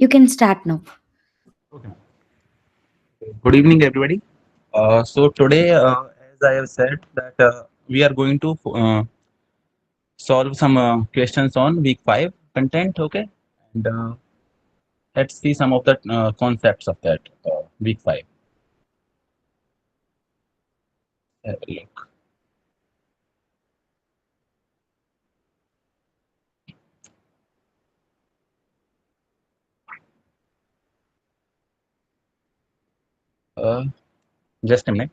You can start now. Okay. Good evening, everybody. So today, as I have said, that we are going to solve some questions on week 5 content. Okay, and let's see some of the concepts of that week 5. Have a look. Uh, just a minute.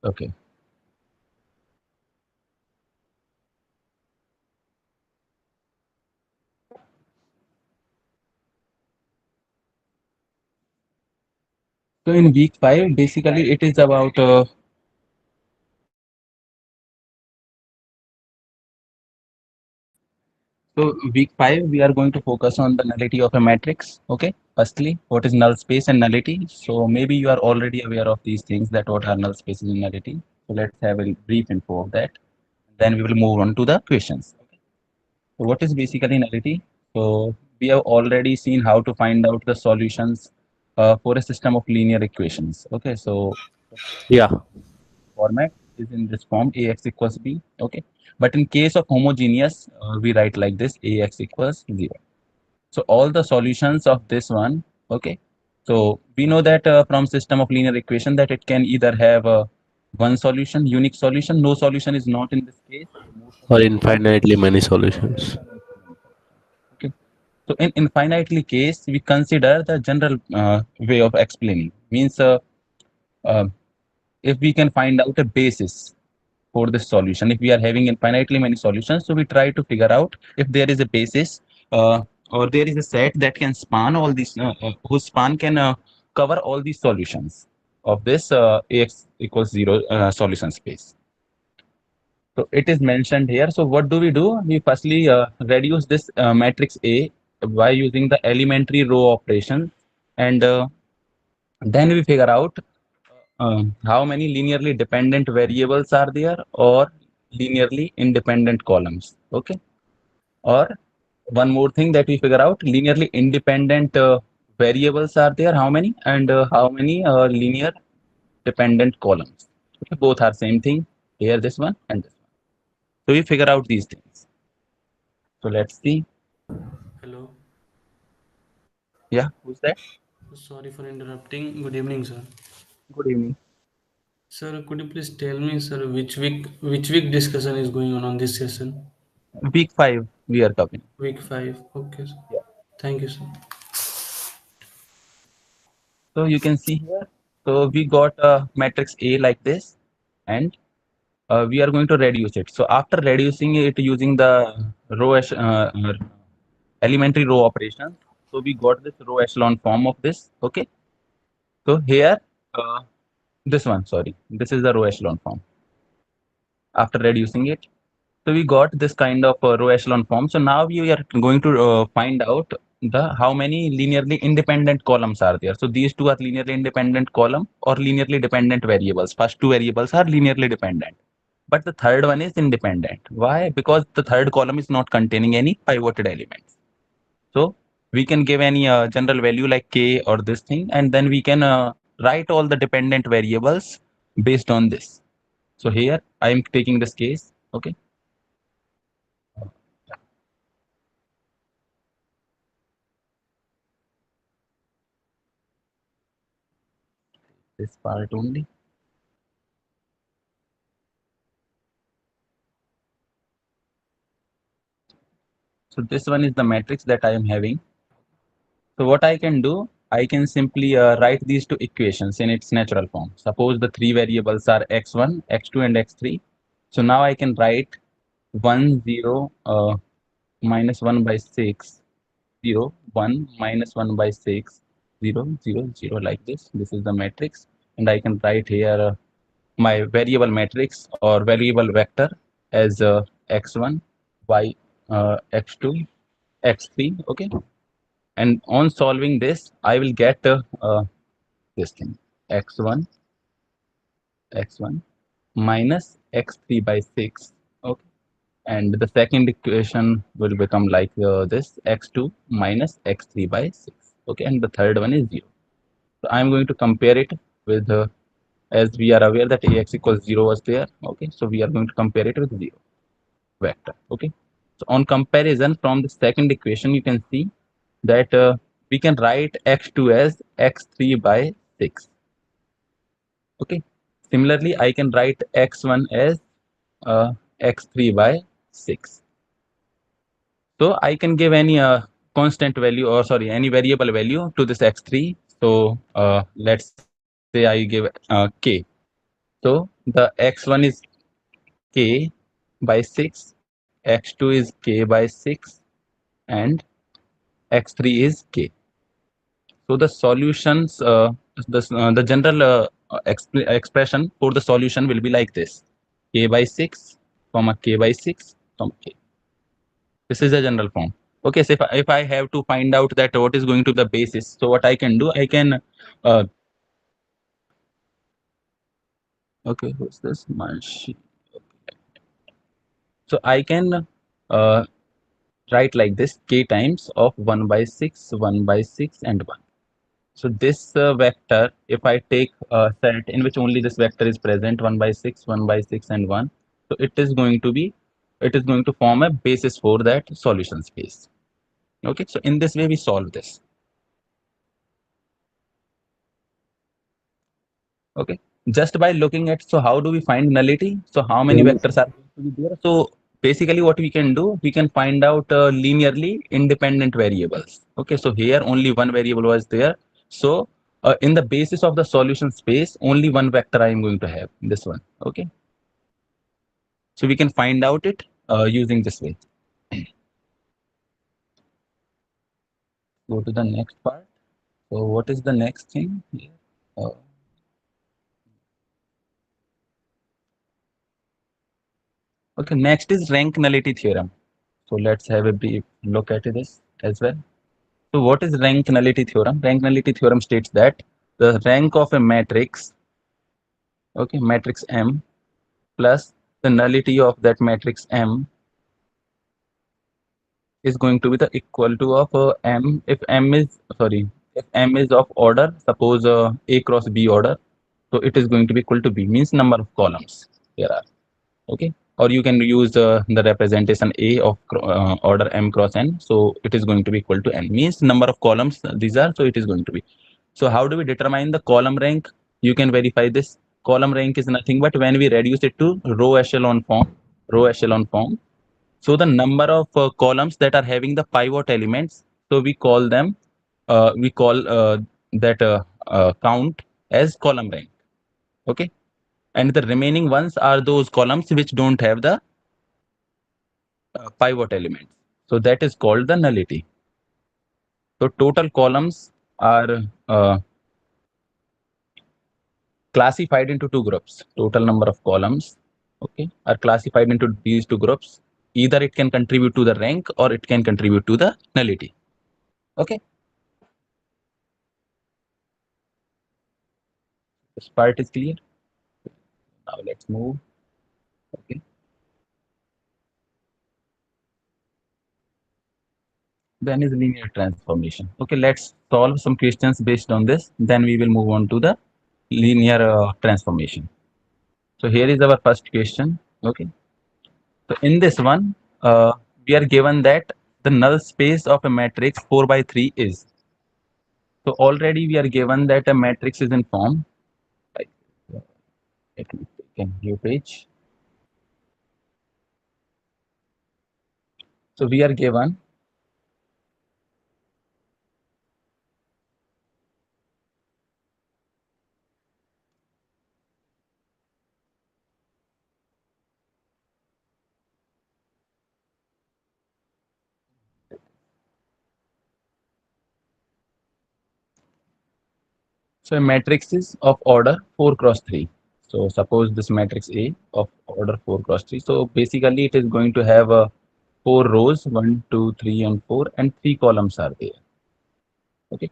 Okay. So in week 5, basically, it is about so week 5, we are going to focus on the nullity of a matrix. Okay. Firstly, what is null space and nullity? So maybe you are already aware of these things, that what are null spaces and nullity. So let's have a brief info of that. Then we will move on to the questions. So what is basically nullity? So we have already seen how to find out the solutions for a system of linear equations. Okay. So Yeah. format is in this form, ax equals b. Okay. But in case of homogeneous, we write like this, ax equals 0. So all the solutions of this one, okay. So we know that from system of linear equation that it can either have one solution, unique solution. No solution is not in this case. So most of Or the infinitely many solutions. okay. So in infinitely case, we consider the general way of explaining. Means uh, if we can find out a basis for this solution, if we are having infinitely many solutions, so we try to figure out if there is a basis or there is a set that can span all these, whose span can cover all these solutions of this ax equals 0 solution space. So it is mentioned here. So what do? We firstly reduce this matrix A by using the elementary row operation, and then we figure out how many linearly dependent variables are there or linearly independent columns. Okay. Or one more thing that we figure out, linearly independent variables are there, how many, and how many linear dependent columns. Okay. Both are same thing. Here, this one and this one. So we figure out these things. So let's see. Hello. Yeah, who's that? Sorry for interrupting. Good evening, sir. Good evening. Sir, could you please tell me, sir, which week discussion is going on this session? Week 5 we are covering. Week 5. Okay, sir. Yeah. Thank you, sir. So you can see here. So we got a matrix A like this, and we are going to reduce it. So after reducing it using the elementary row operation, so we got this row echelon form of this. Okay. So here, this one, sorry, this is the row echelon form. After reducing it, so we got this kind of row echelon form. So now we are going to find out the how many linearly independent columns are there. So these two are linearly independent column or linearly dependent variables. First two variables are linearly dependent, but the third one is independent. Why? Because the third column is not containing any pivoted elements. So we can give any general value like k or this thing, and then we can write all the dependent variables based on this. So here I am taking this case. Okay. This part only. So this one is the matrix that I am having. So what I can do, I can simply write these two equations in its natural form. Suppose the three variables are x1, x2, and x3. So now I can write 1, 0, minus 1 by 6, 0, 1, minus 1 by 6, 0, 0, 0 like this. This is the matrix. And I can write here my variable matrix or variable vector as x1, y, x2, x3. Okay. And on solving this, I will get this thing x1 minus x3 by 6. Okay. And the second equation will become like this x2 minus x3 by 6. Okay. And the third one is 0. So I'm going to compare it with, as we are aware that ax equals 0 was there. Okay. So we are going to compare it with 0 vector. Okay. So on comparison from the second equation, you can see that we can write x2 as x3 by 6. Okay. Similarly, I can write x1 as x3 by 6. So I can give any constant value, or sorry, any variable value to this x3. So let's say I give k. So the x1 is k by 6, x2 is k by 6, and x3 is k. So the solutions, the general expression for the solution will be like this: k by 6, comma k by 6, comma k. This is the general form. Okay, so if I have to find out that what is going to be the basis, so what I can do, I can, okay, what's this? So I can write like this: k times of 1 by 6, 1 by 6, and 1. So this vector, if I take a set in which only this vector is present, 1 by 6, 1 by 6, and 1, so it is going to form a basis for that solution space. Okay, so in this way we solve this. Okay, just by looking at, so how do we find nullity? So how many vectors are going to be there? So basically what we can do, we can find out linearly independent variables. Okay, so here only one variable was there. So in the basis of the solution space, only one vector I am going to have, this one. Okay, so we can find out it using this way. Go to the next part. So what is the next thing here? Okay, next is rank nullity theorem. So let's have a brief look at this as well. So what is rank nullity theorem? Rank nullity theorem states that the rank of a matrix, okay, matrix M, plus the nullity of that matrix M is going to be the equal to of M if M is, sorry, if M is of order, suppose A cross B order, so it is going to be equal to B, means number of columns there are. Okay, or you can use the representation A of order M cross N, so it is going to be equal to N, means number of columns these are, so it is going to be. So how do we determine the column rank? You can verify this. Column rank is nothing but when we reduce it to row echelon form. So the number of columns that are having the pivot elements, so we call them, we call that count as column rank. Okay, and the remaining ones are those columns which don't have the pivot elements. So that is called the nullity. So total columns are classified into two groups. Total number of columns, okay, are classified into these two groups. Either it can contribute to the rank or it can contribute to the nullity. Okay, this part is clear. Now let's move. Okay, then is linear transformation. Okay, let's solve some questions based on this. Then we will move on to the linear transformation. So here is our first question. Okay, so in this one, we are given that the null space of a matrix 4 by 3 is. So already we are given that a matrix is in form. Like, let me take a new page. So we are given so a matrix is of order 4 cross 3. So suppose this matrix A of order 4 cross 3. So basically it is going to have 4 rows, 1, 2, 3, and 4, and 3 columns are there. Okay.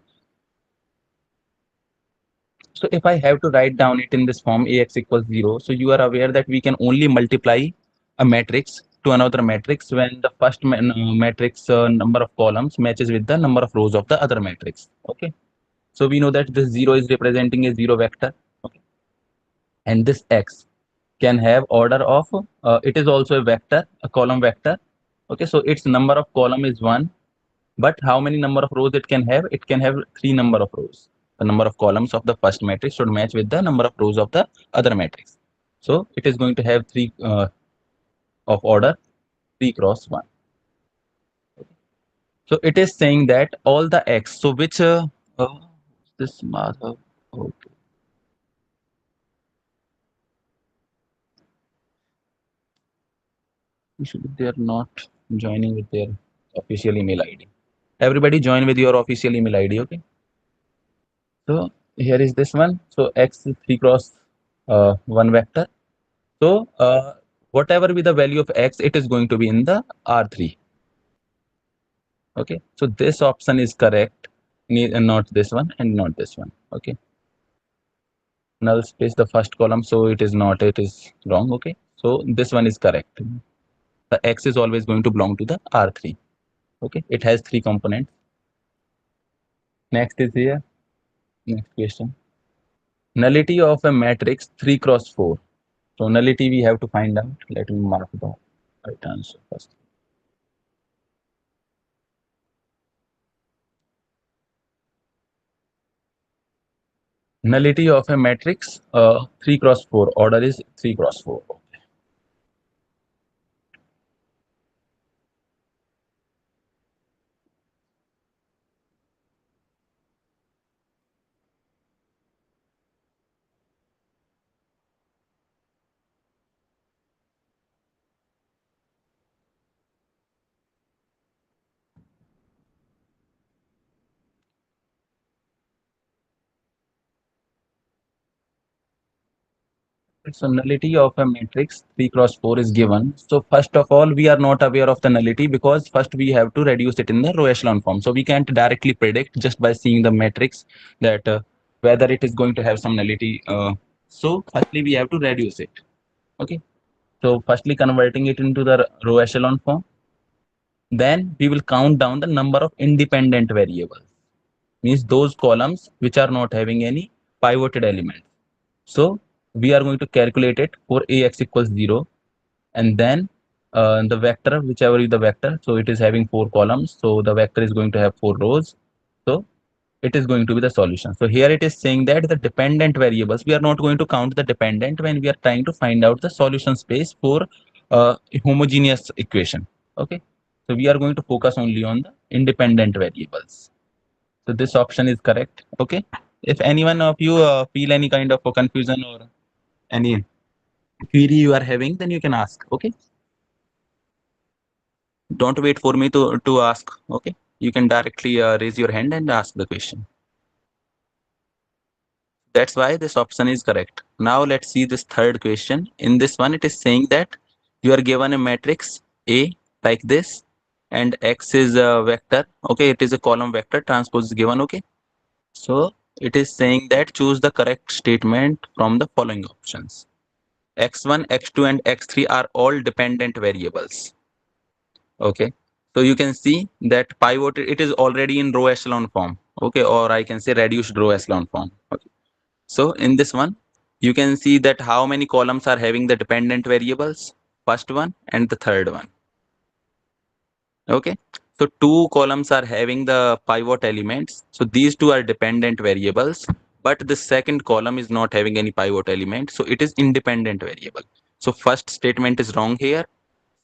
So if I have to write down it in this form Ax equals 0, so you are aware that we can only multiply a matrix to another matrix when the first matrix number of columns matches with the number of rows of the other matrix. Okay. So we know that this 0 is representing a 0 vector. Okay. And this x can have order of, it is also a vector, a column vector. Okay. So its number of column is 1. But how many number of rows it can have? It can have 3 number of rows. The number of columns of the first matrix should match with the number of rows of the other matrix. So it is going to have 3 of order 3 cross 1. So it is saying that all the x, so which this Madhav, okay. Usually they are not joining with their official email ID. Everybody join with your official email ID, okay? So here is this one. So x is 3 cross 1 vector. So whatever be the value of x, it is going to be in the R3. Okay, so this option is correct, not this one and not this one. Okay, null space the first column, so it is not, it is wrong. Okay, so this one is correct. The x is always going to belong to the R3. Okay, it has 3 components. Next is here. Next question. Nullity of a matrix 3 cross 4. So nullity we have to find out. Let me mark the right answer first. Nullity of a matrix 3 cross 4. Order is 3 cross 4. So nullity of a matrix 3 cross 4 is given. So first of all, we are not aware of the nullity because first we have to reduce it in the row echelon form. So we can't directly predict just by seeing the matrix that whether it is going to have some nullity. So firstly, we have to reduce it. Okay. So firstly, converting it into the row echelon form. Then we will count down the number of independent variables. Means those columns which are not having any pivoted elements. So we are going to calculate it for Ax equals 0, and then the vector, whichever is the vector, so it is having 4 columns, so the vector is going to have 4 rows. So it is going to be the solution. So here it is saying that the dependent variables, we are not going to count the dependent when we are trying to find out the solution space for homogeneous equation. Okay, so we are going to focus only on the independent variables. So this option is correct. Okay, if anyone of you feel any kind of confusion or any query you are having, then you can ask. Okay, don't wait for me to ask. Okay, you can directly raise your hand and ask the question. That's why this option is correct. Now let's see this third question. In this one, it is saying that you are given a matrix A like this, and X is a vector. Okay, it is a column vector. Transpose is given. Okay, so it is saying that choose the correct statement from the following options. X1, X2, and X3 are all dependent variables. Okay, so you can see that pivot, it is already in row echelon form. Okay, or I can say reduced row echelon form. Okay, so in this one, you can see that how many columns are having the dependent variables, first one and the third one. Okay, so 2 columns are having the pivot elements. So these 2 are dependent variables, but the second column is not having any pivot element. So it is independent variable. So first statement is wrong here.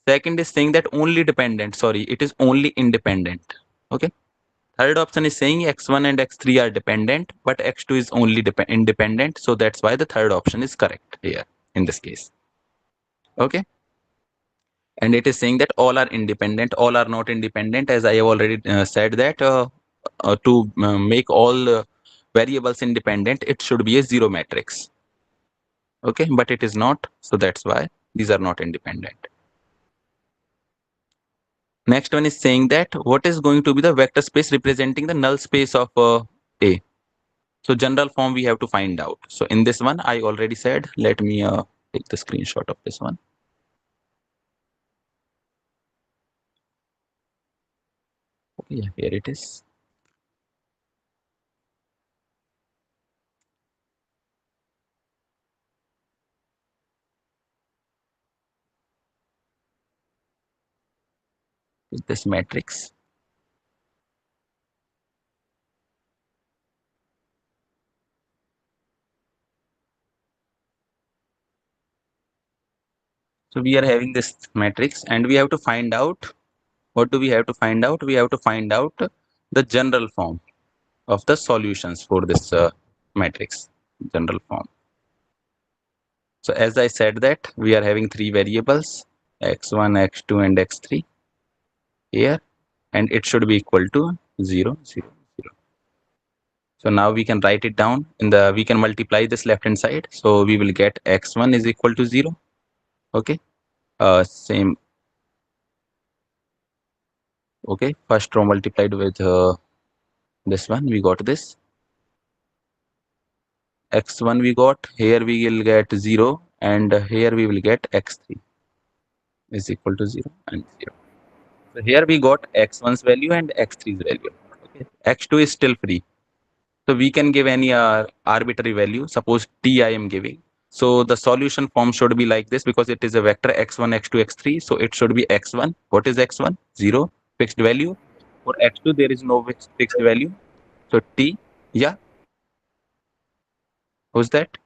Second is saying that only dependent, sorry, it is only independent. Okay. Third option is saying x1 and x3 are dependent, but x2 is only independent. So that's why the third option is correct here in this case. Okay. And it is saying that all are independent, all are not independent. As I have already said that to make all variables independent, it should be a 0 matrix. Okay, but it is not. So that's why these are not independent. Next one is saying that what is going to be the vector space representing the null space of A. So general form we have to find out. So in this one, I already said, let me take the screenshot of this one. Okay, yeah, here it is. This matrix. So we are having this matrix and we have to find out, what do we have to find out? We have to find out the general form of the solutions for this matrix, general form. So as I said that we are having three variables, x1, x2 and x3 here, and it should be equal to 0, 0, 0. So now we can write it down we can multiply this left hand side. So we will get x1 is equal to 0. Okay. Same. Okay. First row multiplied with this one, we got this. X1 we got, here we will get 0 and here we will get x3 is equal to 0 and 0. So here we got x1's value and x3's value. Okay. X2 is still free. So we can give any arbitrary value. Suppose t I am giving. So the solution form should be like this because it is a vector x1, x2, x3. So it should be x1. What is x1? 0, fixed value. For x2, there is no fixed value. So t, yeah. Who's that?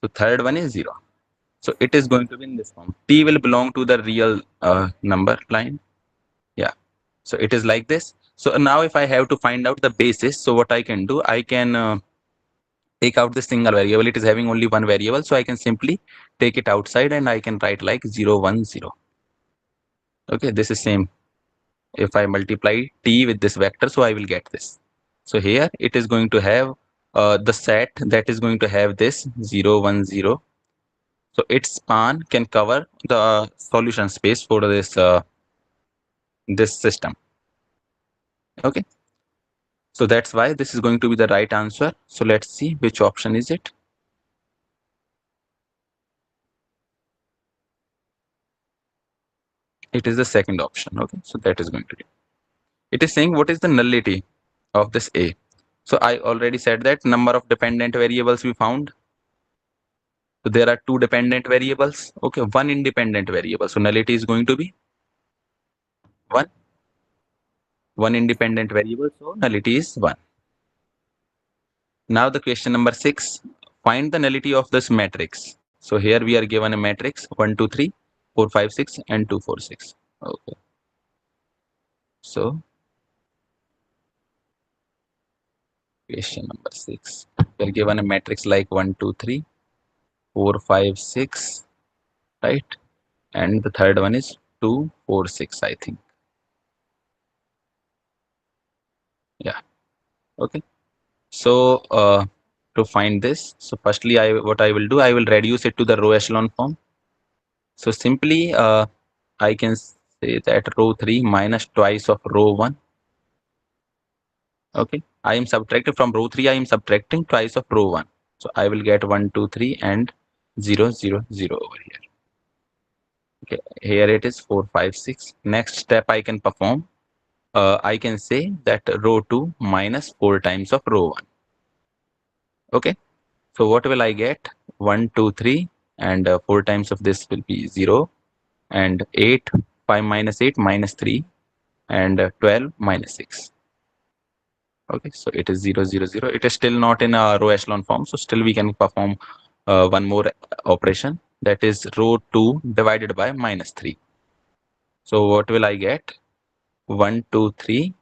So third one is 0. So it is going to be in this form. T will belong to the real number line. Yeah. So it is like this. So now if I have to find out the basis, so what I can do, I can take out the single variable. It is having only one variable. So I can simply take it outside and I can write like 0, 1, 0. Okay, this is same. If I multiply t with this vector, so I will get this. So here it is going to have the set that is going to have this 0, 1, 0. So its span can cover the solution space for this system. Okay. So that's why this is going to be the right answer. So let's see which option is it. It is the second option. Okay. So that is going to be. It is saying what is the nullity of this A. So I already said that number of dependent variables we found. So there are two dependent variables. Okay. One independent variable. So nullity is going to be one independent variable. So nullity is 1. Now the question number 6, find the nullity of this matrix. So here we are given a matrix 1, 2, 3, 4, 5, 6 and 2, 4, 6. Okay. So question number 6, we are given a matrix like 1, 2, 3, 4, 5, 6, right? And the third one is 2, 4, 6, I think. Yeah. Okay. So to find this, so firstly what I will do, I will reduce it to the row echelon form. So simply I can say that row 3 minus twice of row 1. Okay, I am subtracting from row 3, I am subtracting twice of row 1. So I will get 1, 2, 3 and 0, 0, 0 over here. Okay, here it is 4, 5, 6. Next step I can perform. I can say that row 2 minus 4 times of row 1. Okay, so what will I get? 1, 2, 3 and 4 times of this will be 0 and 8, 5 minus 8 minus 3 and 12 minus 6. Okay, so it is 0, 0, 0. It is still not in a row echelon form. So still we can perform one more operation, that is row 2 divided by minus 3. So what will I get? 1, 2, 3,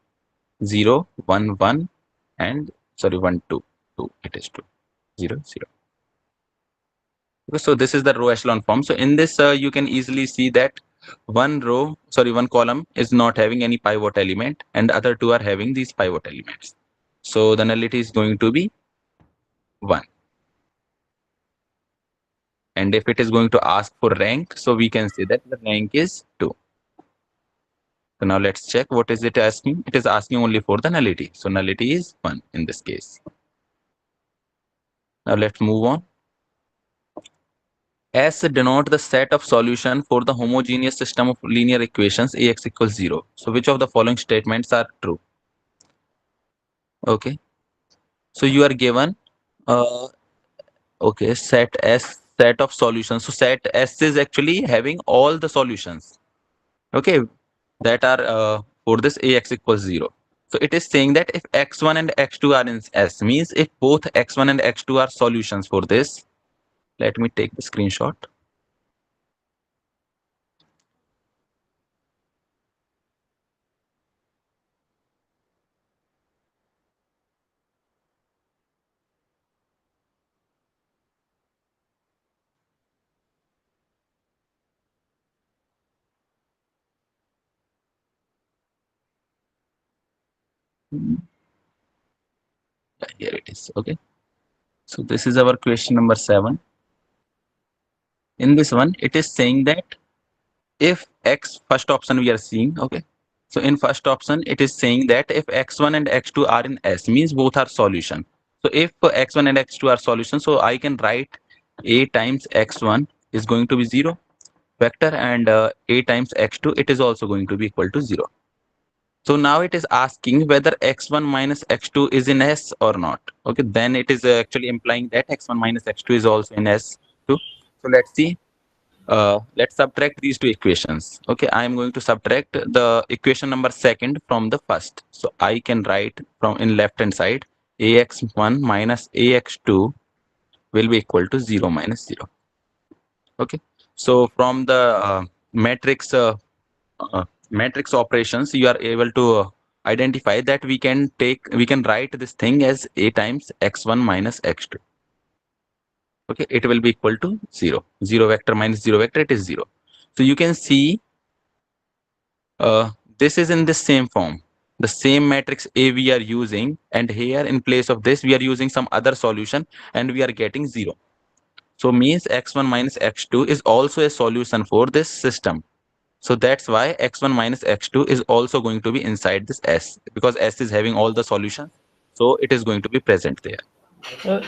0, 1, 1 and sorry 1, 2, 2. It is 2, 0, 0. Okay, so this is the row echelon form. So in this you can easily see that one column is not having any pivot element and other two are having these pivot elements. So the nullity is going to be 1. and if it is going to ask for rank, so we can say that the rank is 2. So now let's check what is it asking. It is asking only for the nullity. So nullity is 1 in this case. Now let's move on. S denote the set of solution for the homogeneous system of linear equations Ax equals 0. So which of the following statements are true? Okay. So you are given okay, set S, set of solutions. So set S is actually having all the solutions. Okay, that are for this Ax equals 0. So it is saying that if x1 and x2 are in S, means if both x1 and x2 are solutions for this, let me take the screenshot. Here it is. Okay. So this is our question number 7. In this one, it is saying that if x, first option we are seeing, okay. So in first option, it is saying that if x1 and x2 are in S, means both are solution. So if x1 and x2 are solution, so I can write a times x1 is going to be 0 vector, and a times x2, it is also going to be equal to 0. So now it is asking whether x1 minus x2 is in S or not. Okay, then it is actually implying that x1 minus x2 is also in S too. So let's see. Let's subtract these two equations. Okay, I am going to subtract the equation number second from the first. So I can write from in left hand side ax1 minus ax2 will be equal to 0 minus 0. Okay, so from the matrix operations, you are able to identify that we can write this thing as a times x1 minus x2. Okay, it will be equal to 0. 0 vector minus 0 vector, it is 0. So you can see this is in the same form, the same matrix A we are using, and here in place of this we are using some other solution and we are getting 0. So means x1 minus x2 is also a solution for this system. So that's why x1 minus x2 is also going to be inside this S, because S is having all the solutions. So it is going to be present there.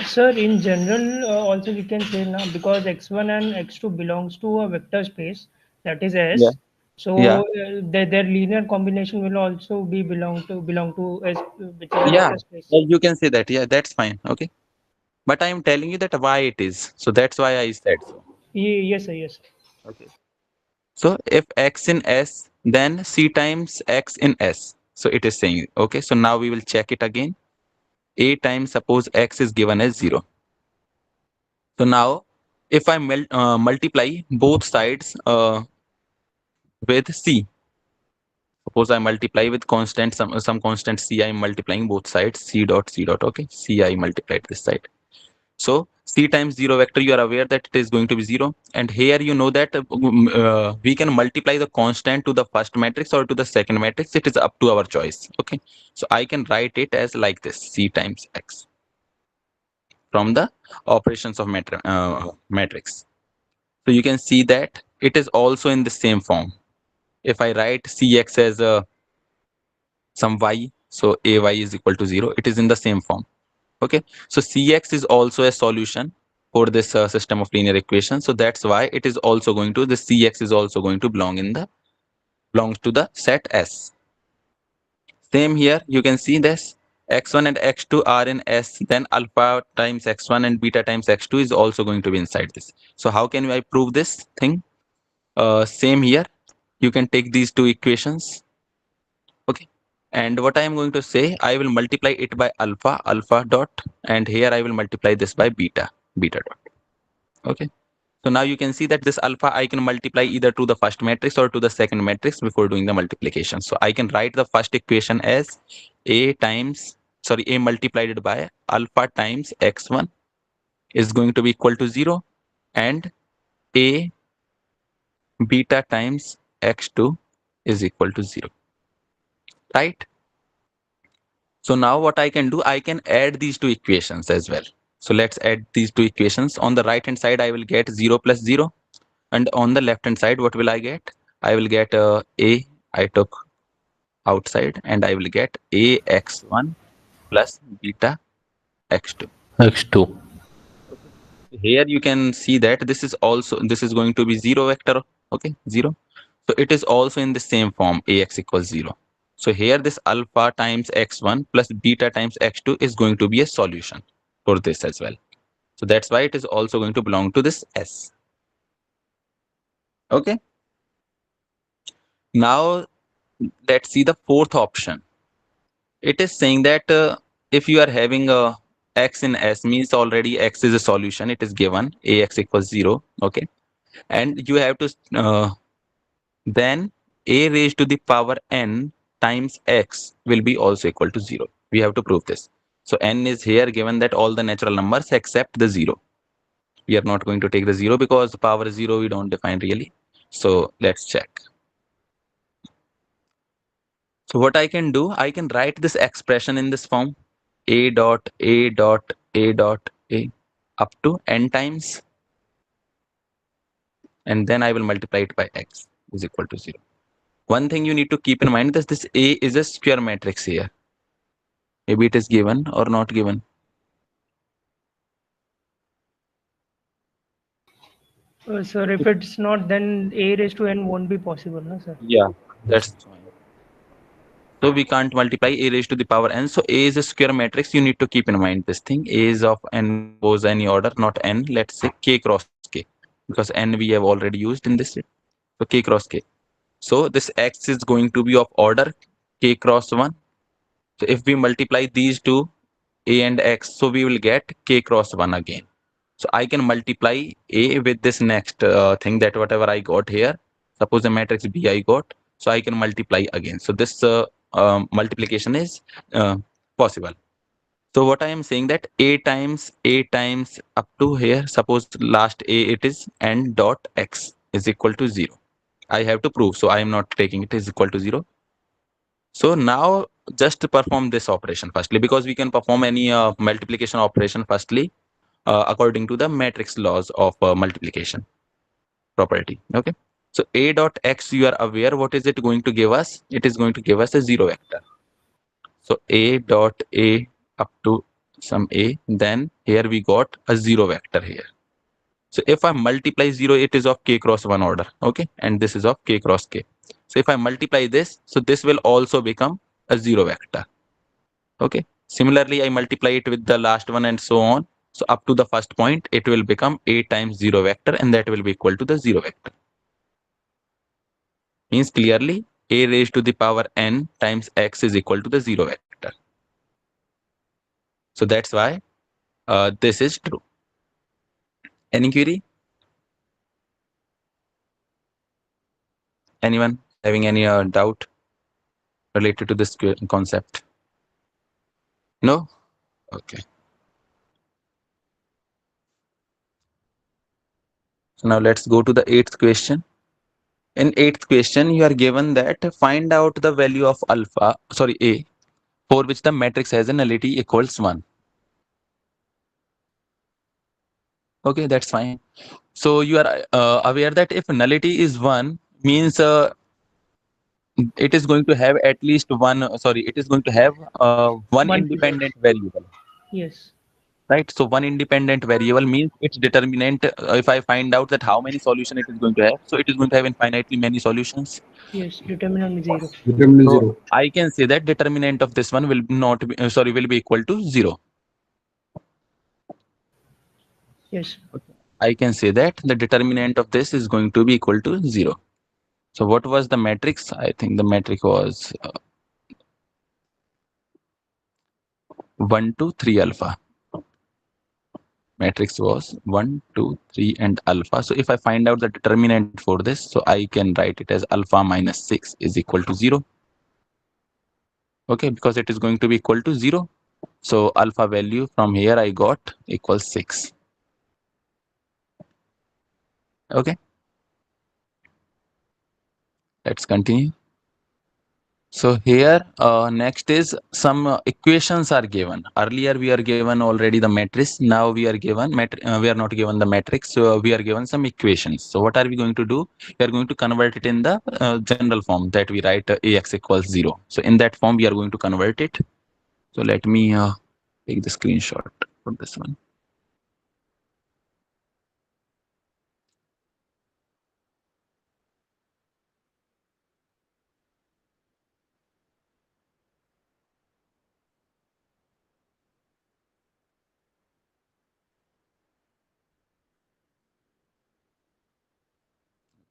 Sir, in general, also we can say now because x1 and x2 belongs to a vector space that is Yeah. S. So Yeah. their linear combination will also be belong to S, which is a Yeah. vector space. You can say that. Yeah, that's fine. Okay. But I am telling you that why it is. So that's why I said so. Yes, sir. Yes, sir. Okay. So if x in S, then C times x in S. So it is saying, okay, so now we will check it again. A times suppose x is given as 0. So now if I multiply both sides with C, suppose I multiply with constant, some constant C, I am multiplying both sides, C dot C dot, okay, C I multiplied this side. So C times 0 vector, you are aware that it is going to be 0. And here you know that we can multiply the constant to the first matrix or to the second matrix. It is up to our choice. Okay. So I can write it as like this, C times X from the operations of matrix. So you can see that it is also in the same form. If I write Cx as some y, so Ay is equal to 0, it is in the same form. Okay, so Cx is also a solution for this system of linear equations. So that's why it is also going to, the Cx is also going to belongs to the set S. Same here, you can see this x1 and x2 are in S, then alpha times x1 and beta times x2 is also going to be inside this. So how can I prove this thing? Same here, you can take these two equations. Okay, and what I am going to say, I will multiply it by alpha dot, and here I will multiply this by beta dot. Okay, so now you can see that this alpha I can multiply either to the first matrix or to the second matrix before doing the multiplication. So I can write the first equation as a multiplied by alpha times x1 is going to be equal to 0, and a beta times x2 is equal to 0, right? So now what I can do, I can add these two equations as well. So let's add these two equations. On the right hand side, I will get 0 plus 0. And on the left hand side, what will I get? I will get a, I took outside, and I will get ax1 plus beta x2. X2. Okay. Here you can see that this is going to be 0 vector. Okay, 0. So it is also in the same form, ax equals 0. So here this alpha times x1 plus beta times x2 is going to be a solution for this as well. So that's why it is also going to belong to this S. Okay. Now let's see the fourth option. It is saying that if you are having a x in S, means already x is a solution. It is given ax equals 0. Okay. And you have to then a raised to the power n times x will be also equal to 0. We have to prove this. So n is here given that all the natural numbers except the 0. We are not going to take the 0 because power 0 we don't define really. So let's check. So what I can do, I can write this expression in this form, a dot a dot a dot a up to n times, and then I will multiply it by x is equal to 0. One thing you need to keep in mind is this a is a square matrix here. Maybe it is given or not given. Sir, if it's not, then a raised to n won't be possible, no, sir? Yeah, that's fine. So we can't multiply a raised to the power n. So a is a square matrix. You need to keep in mind this thing. A is of n goes any order, not n. Let's say k cross k, because n we have already used in this. So k cross k. So this x is going to be of order k cross 1. So if we multiply these two, a and x, so we will get k cross 1 again. So I can multiply a with this next thing, that whatever I got here, suppose the matrix B I got, so I can multiply again. So this multiplication is possible. So what I am saying that a times up to here, suppose last a it is n dot x is equal to 0. I have to prove, so I am not taking it is equal to 0. So now just to perform this operation firstly, because we can perform any multiplication operation firstly according to the matrix laws of multiplication property. Okay. So a dot x, you are aware what is it going to give us? It is going to give us a 0 vector. So a dot a up to some a, then here we got a 0 vector here. So if I multiply 0, it is of k cross 1 order. Okay. And this is of k cross k. So if I multiply this, so this will also become a 0 vector. Okay. Similarly, I multiply it with the last one and so on. So up to the first point, it will become a times 0 vector, and that will be equal to the 0 vector. Means clearly a raised to the power n times x is equal to the 0 vector. So that's why this is true. Any query? Anyone having any doubt related to this concept? No? Okay. So now let's go to the 8th question. In 8th question, you are given that find out the value of alpha, sorry, a, for which the matrix has a nullity equals 1. Okay, that's fine. So you are aware that if nullity is 1, means it is going to have at least one, it is going to have one One independent plus. variable. Yes. Right, so one independent variable means its determinant, if I find out that how many solution it is going to have, so it is going to have infinitely many solutions. Yes. Determinant is 0. Determinant So 0. I can say that determinant of this one will not be, will be equal to 0. Yes. I can say that the determinant of this is going to be equal to 0. So what was the matrix? I think the matrix was 1, 2, 3 alpha. Matrix was 1, 2, 3 and alpha. So if I find out the determinant for this, so I can write it as alpha minus 6 is equal to 0. Okay, because it is going to be equal to 0. So alpha value from here I got equals 6. Okay. Let's continue. So here, next is some equations are given. Earlier we are given already the matrix. Now we are given we are not given the matrix. So we are given some equations. So what are we going to do? We are going to convert it in the general form that we write ax equals 0. So in that form we are going to convert it. So let me take the screenshot for this one.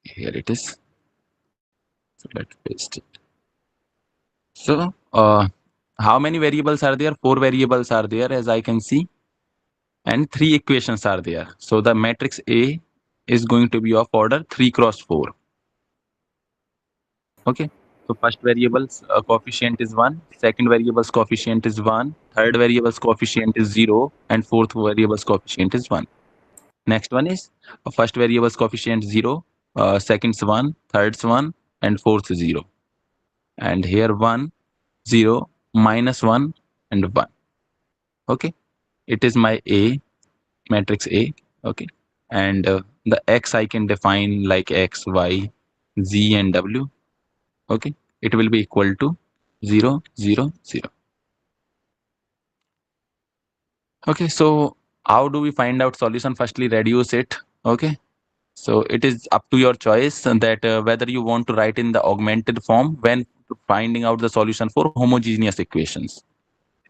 Here it is. So let's paste it. So how many variables are there? 4 variables are there as I can see, and 3 equations are there. So the matrix A is going to be of order 3 cross 4. Okay. So first variable's coefficient is 1, second variable's coefficient is 1, third variable's coefficient is 0, and fourth variable's coefficient is 1. Next one is first variable's coefficient 0, second's 1, third's 1, and fourth 0. And here 1, 0, minus 1, and 1. Okay. It is my A, matrix A. Okay. And the x I can define like x, y, z, and w. Okay. It will be equal to 0, 0, 0. Okay. So how do we find out solution? Firstly, reduce it. Okay. So it is up to your choice that whether you want to write in the augmented form when finding out the solution for homogeneous equations.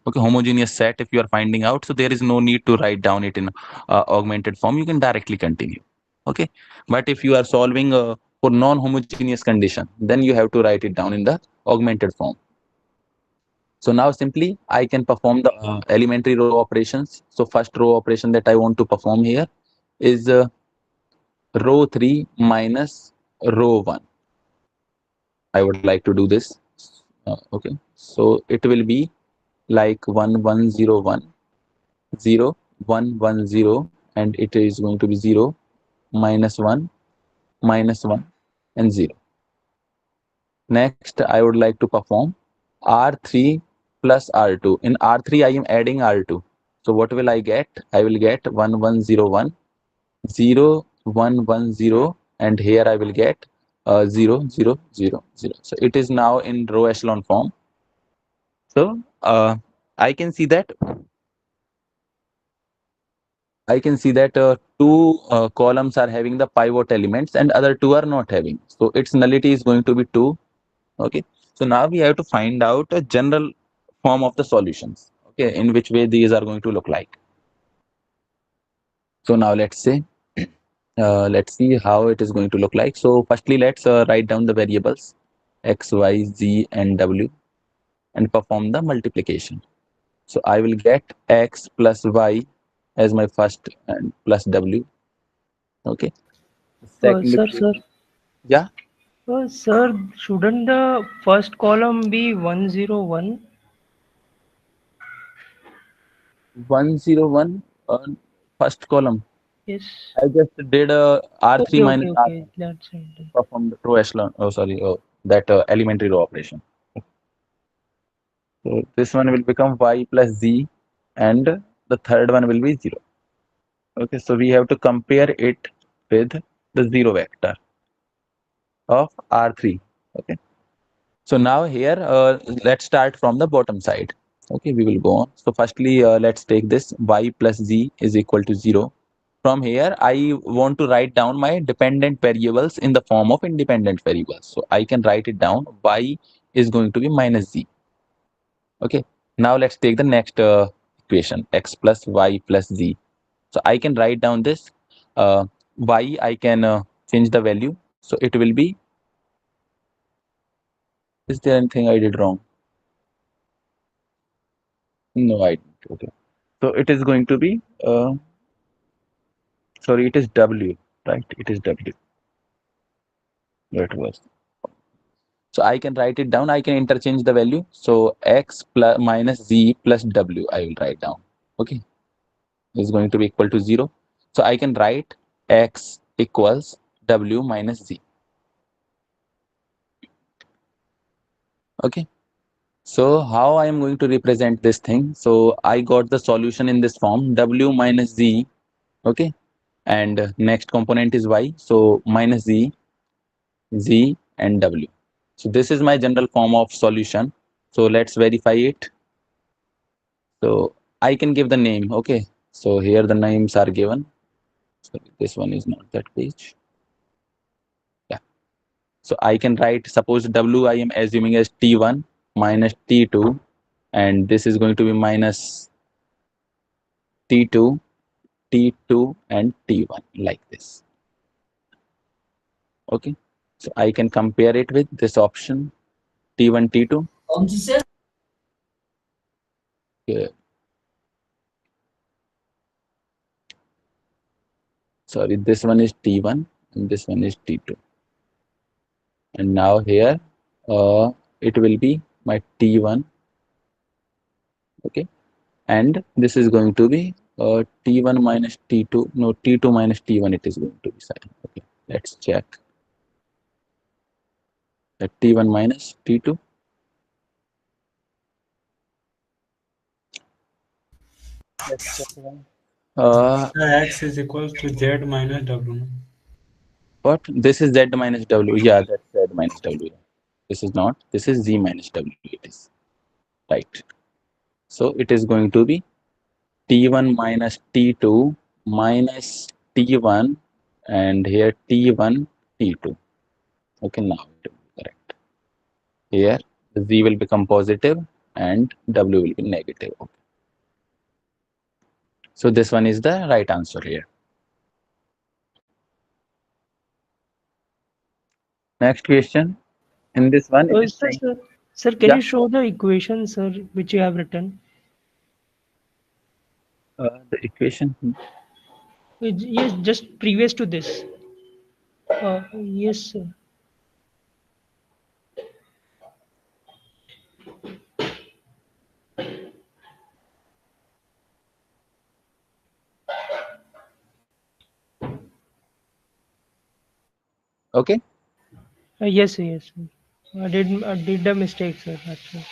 Okay, homogeneous set if you are finding out, so there is no need to write down it in augmented form. You can directly continue. Okay, but if you are solving for non-homogeneous condition, then you have to write it down in the augmented form. So now simply I can perform the elementary row operations. So first row operation that I want to perform here is row 3 minus row 1. I would like to do this. Okay, so it will be like 1 1 0 1 0 1 1 0, and it is going to be 0 minus 1 minus 1 and 0. Next I would like to perform R3 plus R2. In R3 I am adding R2. So what will I get? I will get 1 1 0 1 0 1 1 0, and here I will get 0 0 0 0. So it is now in row echelon form. So I can see that two columns are having the pivot elements and other two are not having. So its nullity is going to be 2. Okay. So now we have to find out a general form of the solutions. Okay. In which way these are going to look like. So now let's say, let's see how it is going to look like. So firstly, let's write down the variables x, y, z, and w and perform the multiplication. So I will get x plus y as my first and plus w. Okay. Second Sir, equation. Yeah. sir, shouldn't the first column be 101? 101 first column. Yes. I just did a R3 Okay, minus okay, R1 okay. That's it. from the row echelon. Oh, sorry. Oh, that elementary row operation. So this one will become y plus z, and the third one will be 0. Okay. So we have to compare it with the 0 vector of R3. Okay. So now here, let's start from the bottom side. Okay, we will go on. So firstly, let's take this y plus z is equal to 0. From here, I want to write down my dependent variables in the form of independent variables. So I can write it down. Y is going to be minus z. Okay. Now let's take the next equation, x plus y plus z. So I can write down this. Y, I can change the value. So it will be, is there anything I did wrong? No, I didn't. Okay. So it is going to be, sorry, it is W, right? It is W. It was. So I can write it down. I can interchange the value. So x plus minus z plus W, I will write down. Okay. Is going to be equal to 0. So I can write x equals W minus z. Okay. So how I am going to represent this thing? So I got the solution in this form, w minus z, okay, and next component is y, so minus z, z and w. So this is my general form of solution. So let's verify it. So I can give the name, okay. So here the names are given. So this one is not that page. Yeah. So I can write, suppose w I am assuming as t1 minus t2, and this is going to be minus t2, t2 and t1 like this. Okay. So I can compare it with this option t1, t2. Okay. Sorry, this one is t1 and this one is t2. And now here it will be my t1, okay, and this is going to be t1 minus t2, no, t2 minus t1 it is going to be sign. Okay, let's check that t1 minus t2. Let's check again. Sir, x is equals to z minus w. What? This is z minus w. Yeah, that's z minus w. This is not. This is z minus w. It is right. So it is going to be t1 minus t2 minus t1 and here t1 t2. Okay, now it will be correct. Here the z will become positive and w will be negative. Okay. So this one is the right answer here. Next question. In this one, it is Sir, saying, sir, can yeah, you show the equation, sir, which you have written? the equation. Yes, just previous to this. Yes, sir. Okay. Yes, sir, yes, sir. I did the mistake, sir. Actually.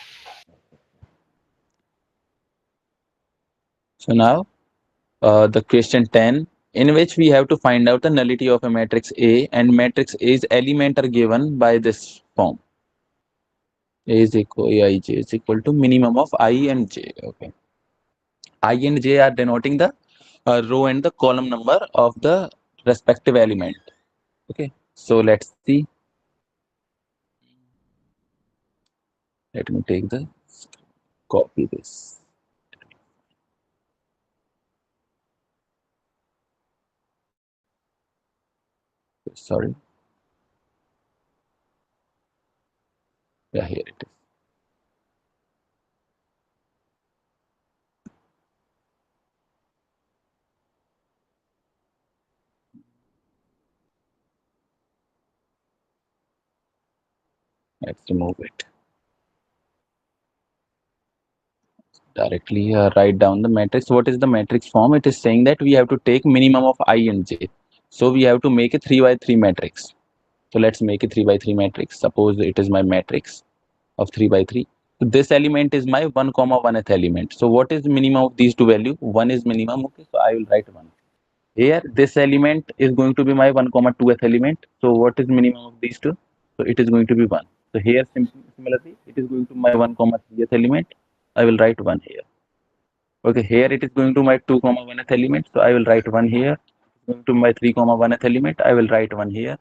So now the question 10, in which we have to find out the nullity of a matrix A, and matrix A's element are given by this form. A is equal, Aij is equal to minimum of I and J. Okay. I and J are denoting the row and the column number of the respective element. Okay. So let's see. Let me take the copy this. Sorry. Yeah, here it is. Let's remove it. Directly write down the matrix. What is the matrix form? It is saying that we have to take minimum of I and J. So we have to make a 3 by 3 matrix. So let's make a 3 by 3 matrix. Suppose it is my matrix of 3 by 3. So this element is my 1 comma 1th element. So what is the minimum of these two values? 1 is minimum. Okay, so I will write 1. Here this element is going to be my 1 comma 2th element. So what is minimum of these two? So it is going to be 1. So here similarly it is going to my 1 comma 3th element. I will write 1 here. Okay, here it is going to my 2 comma 1th element, so I will write 1 here. Going to my 3 comma 1th element, I will write 1 here.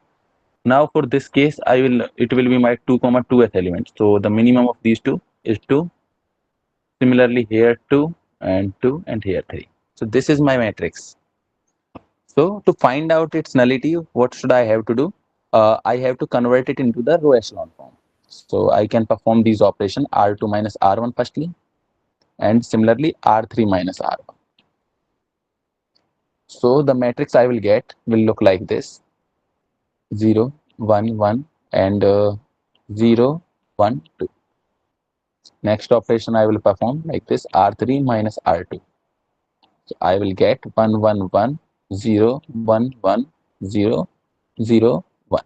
Now for this case, it will be my 2 comma 2th element. So the minimum of these two is 2. Similarly here 2 and here 3. So this is my matrix. So to find out its nullity, what should I have to do? I have to convert it into the row echelon form. So I can perform these operations R2 minus R1 firstly, and similarly R3 minus R1. So the matrix I will get will look like this: 0, 1, 1, and 0, 1, 2. Next operation I will perform like this: R3 minus R2. So I will get 1, 1, 1, 0, 1, 1, 0, 0, 1.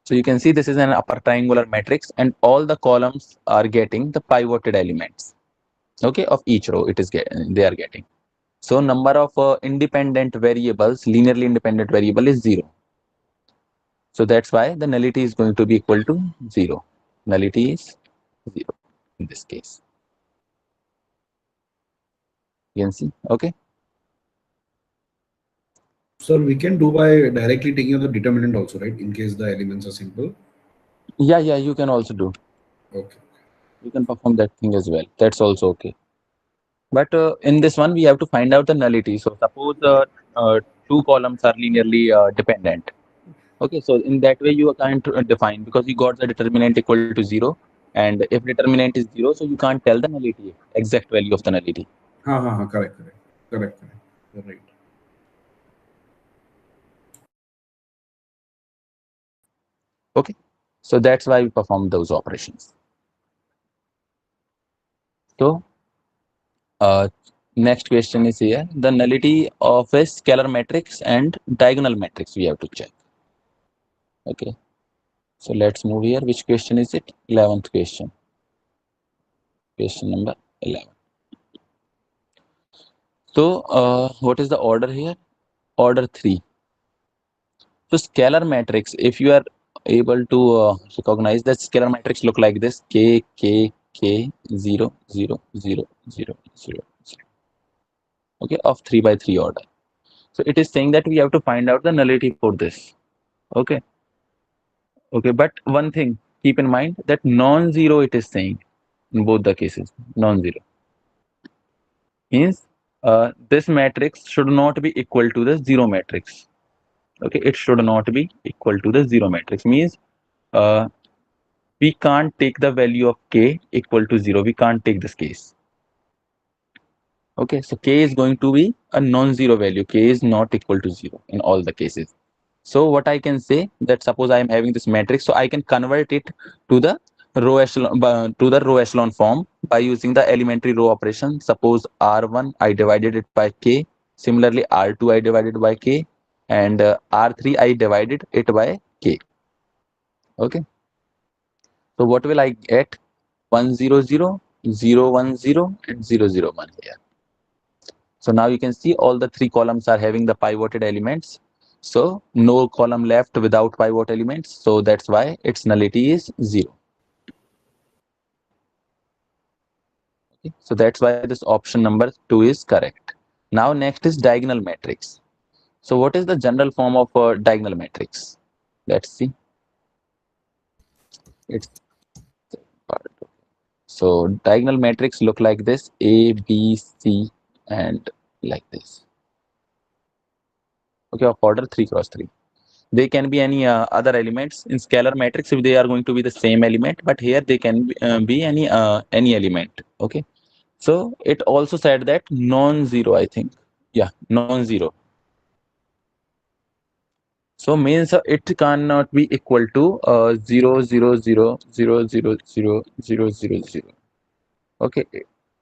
So you can see this is an upper triangular matrix, and all the columns are getting the pivoted elements. Okay, of each row they are getting. So number of independent variables, linearly independent variable is 0. So that's why the nullity is going to be equal to 0. Nullity is 0 in this case. You can see, okay. Sir, we can do by directly taking out the determinant also, right? In case the elements are simple. Yeah, you can also do. Okay. You can perform that thing as well. That's also okay. But in this one, we have to find out the nullity. So suppose two columns are linearly dependent. Okay, so in that way you can't define, because you got the determinant equal to 0, and if determinant is 0, so you can't tell the nullity, exact value of the nullity. Correct. You're right. Okay, so that's why we perform those operations. So next question is here, the nullity of a scalar matrix and diagonal matrix we have to check. Okay, so let's move here. Which question is it? 11th question. Question number 11. So what is the order here? Order 3. So scalar matrix, if you are able to recognize that scalar matrix look like this: k, k, k, 0, 0, 0, 0, 0, 0. Okay, of 3 by 3 order. So it is saying that we have to find out the nullity for this. Okay. Okay, but one thing, keep in mind that non-zero it is saying in both the cases. Non-zero means this matrix should not be equal to the zero matrix. Okay, it should not be equal to the zero matrix, means uh, we can't take the value of k equal to 0. We can't take this case. Okay, so k is going to be a non-zero value. K is not equal to 0 in all the cases. So what I can say, that suppose I am having this matrix, so I can convert it to the row echelon form by using the elementary row operation. Suppose R1 I divided it by k, similarly R2 I divided by k, and R3 I divided it by k. Okay, so what will I get? 1 0 0 0 1 0 and 0 0 1 here. So now you can see all the three columns are having the pivoted elements. So no column left without pivot elements. So that's why its nullity is 0. Okay. So that's why this option number 2 is correct. Now next is diagonal matrix. So what is the general form of a diagonal matrix? Let's see. It's so diagonal matrix look like this: A, B, C, and like this. Okay, of order 3 cross 3. They can be any other elements in scalar matrix if they are going to be the same element, but here they can be any element. Okay, so it also said that non-zero, I think. Yeah, non-zero. So means it cannot be equal to 0 0 0 0 0 0 0 0 0. Okay,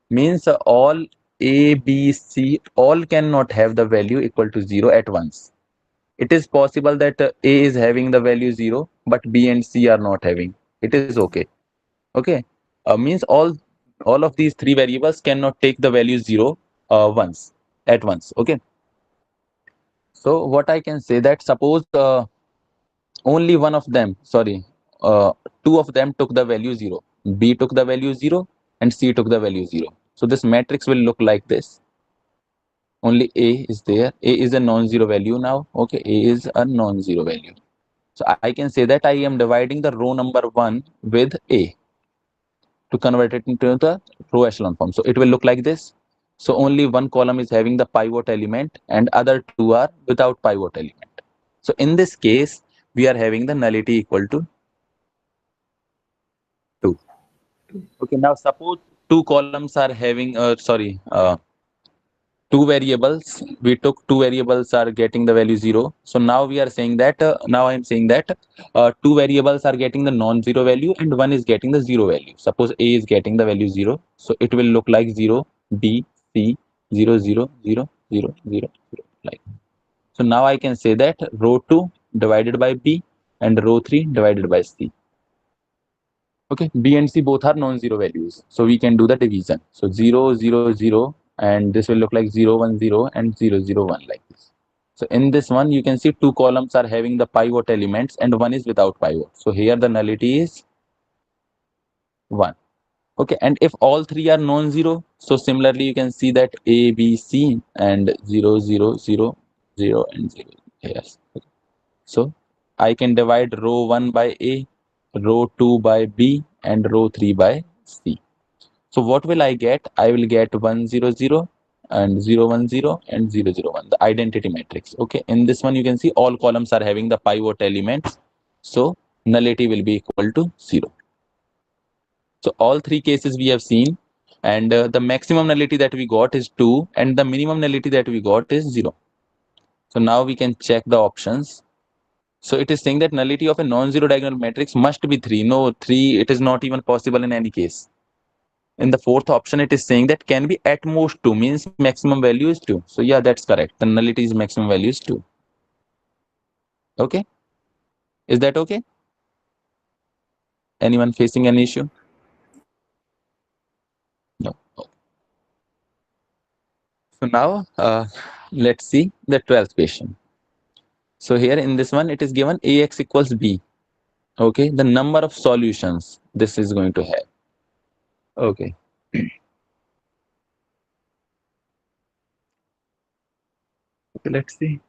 means all A, B, C all cannot have the value equal to 0 at once. It is possible that A is having the value 0, but B and C are not having. It is okay. Okay, means all of these three variables cannot take the value 0 once at once. Okay, so what I can say, that suppose only one of them, sorry, two of them took the value 0. B took the value 0 and C took the value 0. So this matrix will look like this. Only A is there. A is a non-zero value now. Okay, A is a non-zero value. So I can say that I am dividing the row number 1 with A to convert it into the row echelon form. So it will look like this. So only one column is having the pivot element and other two are without pivot element. So in this case, we are having the nullity equal to 2. Okay, now suppose two columns are having, two variables. We took two variables are getting the value 0. So now we are saying that now I am saying that two variables are getting the non-zero value and one is getting the 0 value. Suppose A is getting the value 0, so it will look like 0 B C 0 0 0 0 0 0 like. So now I can say that row 2 divided by B and row 3 divided by C. Okay, B and C both are non-zero values. So we can do the division. So 0, 0, 0, and this will look like 0, 1, 0 and 0, 0, 1 like this. So in this one, you can see 2 columns are having the pivot elements and one is without pivot. So here the nullity is 1. Okay, and if all three are non-zero, so similarly you can see that A, B, C and 0, 0, 0, 0 and 0. Yes. So I can divide row 1 by A, row 2 by B and row 3 by C. So what will I get? I will get 1, 0, 0 and 0, 1, 0 and 0, 0, 1, the identity matrix. Okay, in this one you can see all columns are having the pivot elements. So nullity will be equal to 0. So all three cases we have seen, and the maximum nullity that we got is 2 and the minimum nullity that we got is 0. So now we can check the options. So it is saying that nullity of a non-zero diagonal matrix must be 3. No, 3, it is not even possible in any case. In the fourth option, it is saying that can be at most 2, means maximum value is 2. So yeah, that's correct. The nullity is maximum value is 2. Okay. Is that okay? Anyone facing an issue? No. So now let's see the 12th question. So here in this one, it is given Ax equals B. Okay, the number of solutions this is going to have. Okay. Okay, let's see.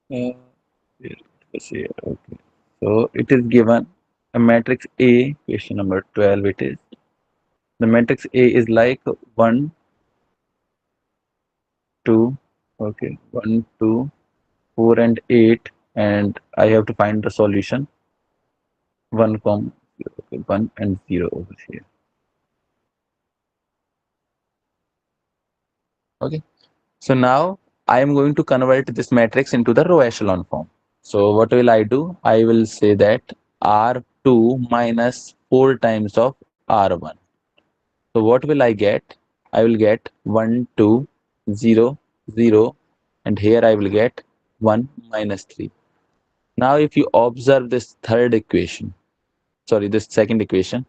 Here it was here. Okay. So it is given a matrix A, question number 12 it is. The matrix A is like 1, 2, okay, 1, 2, 4 and 8, and I have to find the solution 1, okay, 1 and 0 over here. Okay. So now I am going to convert this matrix into the row echelon form. So what will I do? I will say that R2 minus 4 times of R1. So what will I get? I will get 1, 2, 0, 0, and here I will get 1 minus 3. Now if you observe this third equation, sorry, this second equation,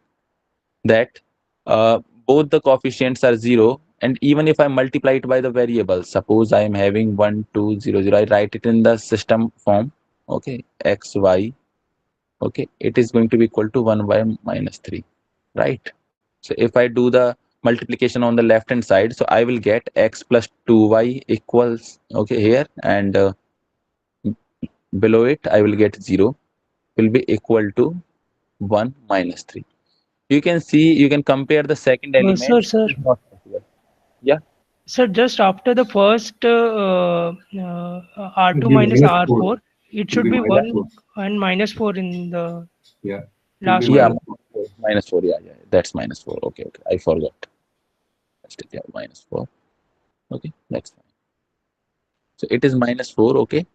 that both the coefficients are 0, and even if I multiply it by the variable, suppose I am having 1, 2, 0, 0, I write it in the system form, okay, x, y, okay, it is going to be equal to 1 by minus 3, right? So if I do the multiplication on the left hand side, so I will get x plus 2y equals, okay, here, and below it I will get 0 will be equal to 1 minus 3. You can see, you can compare the second element. Sir, It is not possible. Yeah. sir, just after the first It'll R2 be minus minus 4. R4, it It'll should be be minus 1 4. and minus 4 in the Yeah. It'll be last Yeah, one. minus 4. minus 4. Yeah, yeah, that's minus 4. Okay, okay. I forgot. Yeah, minus 4. Okay, that's fine. So it is minus 4. Okay.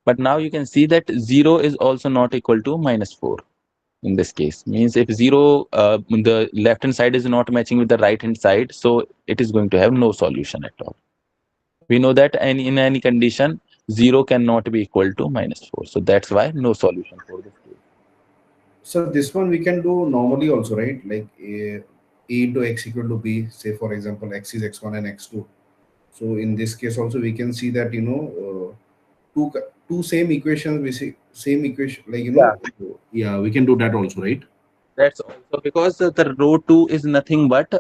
But now you can see that 0 is also not equal to minus 4 in this case. Means if 0, the left hand side is not matching with the right hand side, so it is going to have no solution at all. We know that in any condition, 0 cannot be equal to minus 4. So that's why no solution for this case. So this one we can do normally also, right? Like A into x equal to B. Say for example, x is x1 and x2. So in this case also we can see that two same equations, we see same equation, like Yeah, yeah, we can do that also, right? that's also because the row 2 is nothing but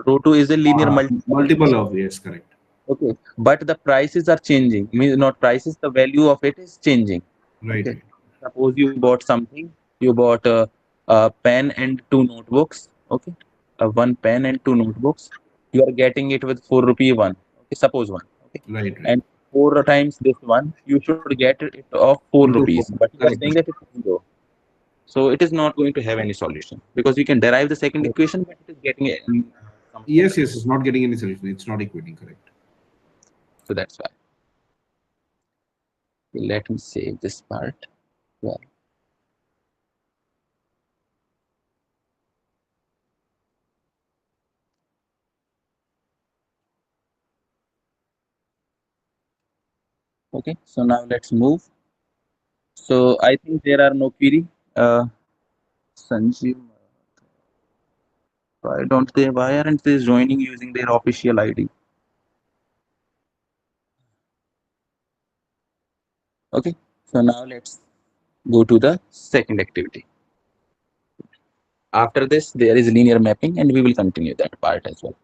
row 2 is a linear multiple. Multiple of, yes, correct. Okay, but the prices are changing. Means not prices, the value of it is changing. Right, Okay, right. suppose you bought something, you bought a pen and 2 notebooks. Okay, one pen and 2 notebooks. You are getting it with 4 rupee one. Okay, suppose one. Okay, Right, right. and 4 times this one, you should get it of 4 Into rupees. four. But you are Correct, saying that it's 0. So it is not going to have any solution because you can derive the second correct. equation, but it is getting something Yes, else. yes, it's not getting any solution. It's not equating, correct. So that's why. Let me save this part. Well, Okay, so now let's move. So I think there are no query. Sanjeev, why aren't they joining using their official ID? Okay, so now let's go to the second activity. After this, there is linear mapping, and we will continue that part as well.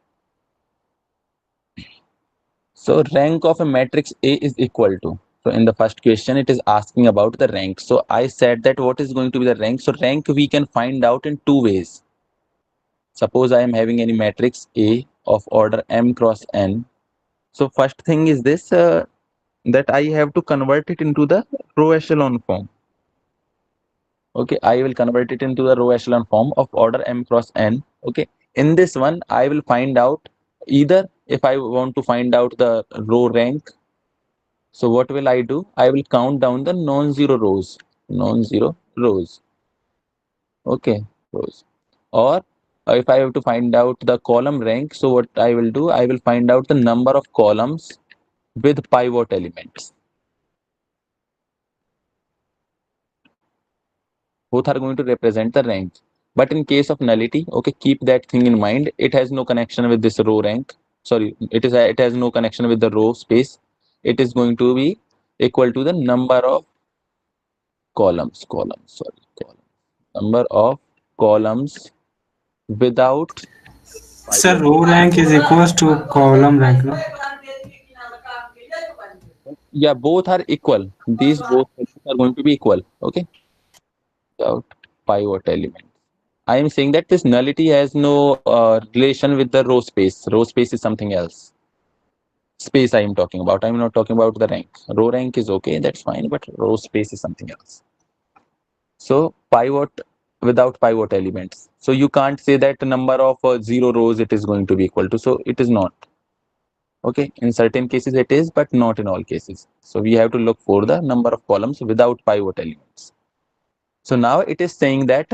So rank of a matrix A is equal to. So in the first question, it is asking about the rank. So I said that what is going to be the rank? So rank we can find out in two ways. Suppose I am having any matrix A of order m cross n. So first thing is this, that I have to convert it into the row echelon form. Okay, I will convert it into the row echelon form of order m cross n. Okay, in this one, I will find out either if I want to find out the row rank. So what will I do? I will count down the non-zero rows. Non-zero rows. Okay, rows. Or if I have to find out the column rank, so what I will do? I will find out the number of columns with pivot elements. Both are going to represent the rank. But in case of nullity, okay, keep that thing in mind. It has no connection with this row rank. Sorry, it has no connection with the row space. It is going to be equal to the number of columns. Number of columns without Sir, pivot. row rank is equals to column rank, no? Yeah, both are equal. These both are going to be equal. Okay, without pivot element. I am saying that this nullity has no relation with the row space. Row space is something else. Space I am talking about. I am not talking about the rank. Row rank is okay, that's fine, but row space is something else. So pivot without pivot elements. So you can't say that the number of zero rows it is going to be equal to. So it is not. Okay, in certain cases it is, but not in all cases. So we have to look for the number of columns without pivot elements. So now it is saying that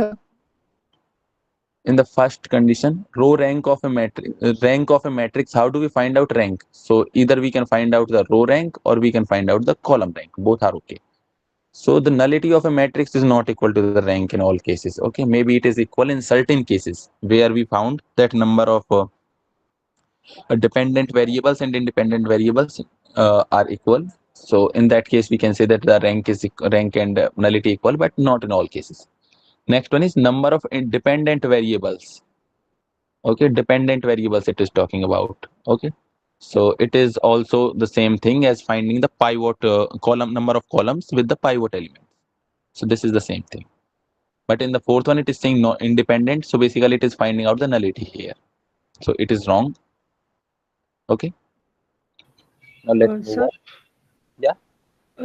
in the first condition, row rank of a matrix, how do we find out rank? So either we can find out the row rank or we can find out the column rank. Both are okay. So the nullity of a matrix is not equal to the rank in all cases. Okay, maybe it is equal in certain cases where we found that number of dependent variables and independent variables are equal. So in that case, we can say that the rank and nullity equal, but not in all cases. Next one is number of independent variables. Okay, dependent variables it is talking about. Okay, so it is also the same thing as finding the pivot column number of columns with the pivot element. So this is the same thing. But in the fourth one, it is saying no independent. So basically, it is finding out the nullity here. So it is wrong. Okay. Now let's move Sir, on. Yeah.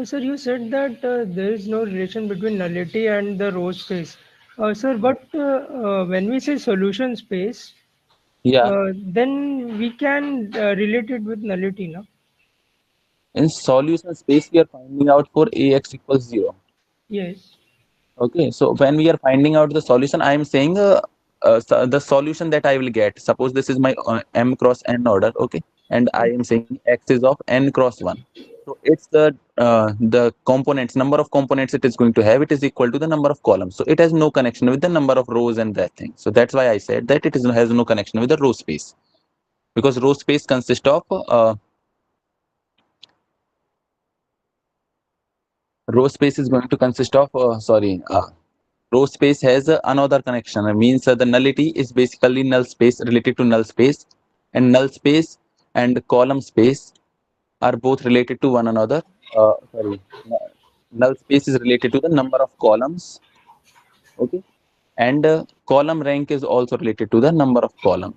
sir, you said that there is no relation between nullity and the row space. Sir, but when we say solution space, Yeah. then we can relate it with nullity, no? In solution space, we are finding out for ax equals 0. Yes. Okay, so when we are finding out the solution, I am saying the solution that I will get. Suppose this is my m cross n order, okay, and I am saying x is of n cross 1. So it's the components, number of components it is going to have. It is equal to the number of columns. So it has no connection with the number of rows and that thing. So that's why I said that it has no connection with the row space, because row space consists of row space is going to consist of row space has another connection. It means the nullity is basically null space related to null space, and null space and column space are both related to one another. Sorry, null space is related to the number of columns. Okay, and column rank is also related to the number of columns.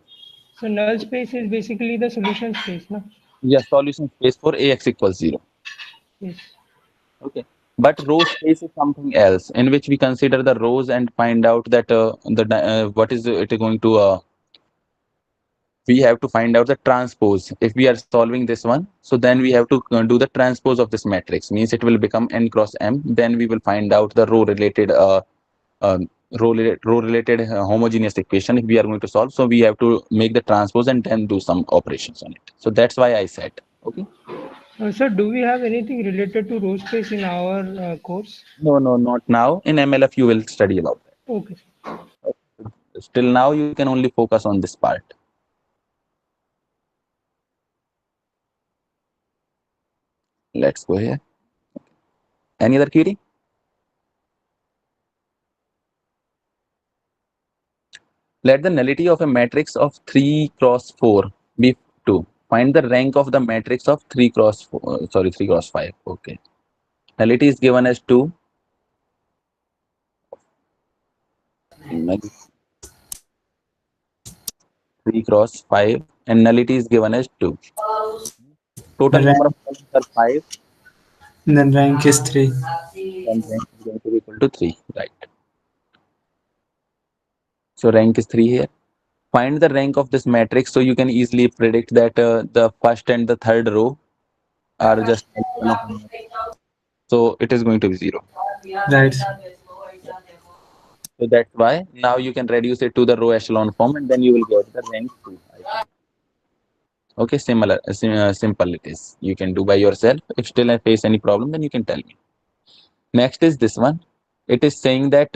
So null space is basically the solution space, no? Yeah, solution space for ax equals 0. Yes. Okay, but row space is something else in which we consider the rows and find out that what is it going to we have to find out the transpose. If we are solving this one, so then we have to do the transpose of this matrix, means it will become n cross m. Then we will find out the um, row related homogeneous equation if we are going to solve. So we have to make the transpose and then do some operations on it. So that's why I said, okay. Sir, do we have anything related to row space in our course? No, no, not now. In MLF, you will study about Okay. that. Still now, you can only focus on this part. Let's go here. Any other query? Let the nullity of a matrix of 3 cross 4 be 2. Find the rank of the matrix of 3 cross 4, 3 cross 5. Okay. Nullity is given as 2. Nullity 3 cross 5 and nullity is given as 2. Total number of Rank, columns are 5, then rank is 3. then rank is going to be equal to 3. Right. So rank is 3 here. Find the rank of this matrix, so you can easily predict that the first and the third row are just one of them. So it is going to be 0. Right. So that's why now you can reduce it to the row echelon form and then you will get the rank 2, I think. Okay, similar, simple it is. You can do by yourself. If still I face any problem, then you can tell me. Next is this one. It is saying that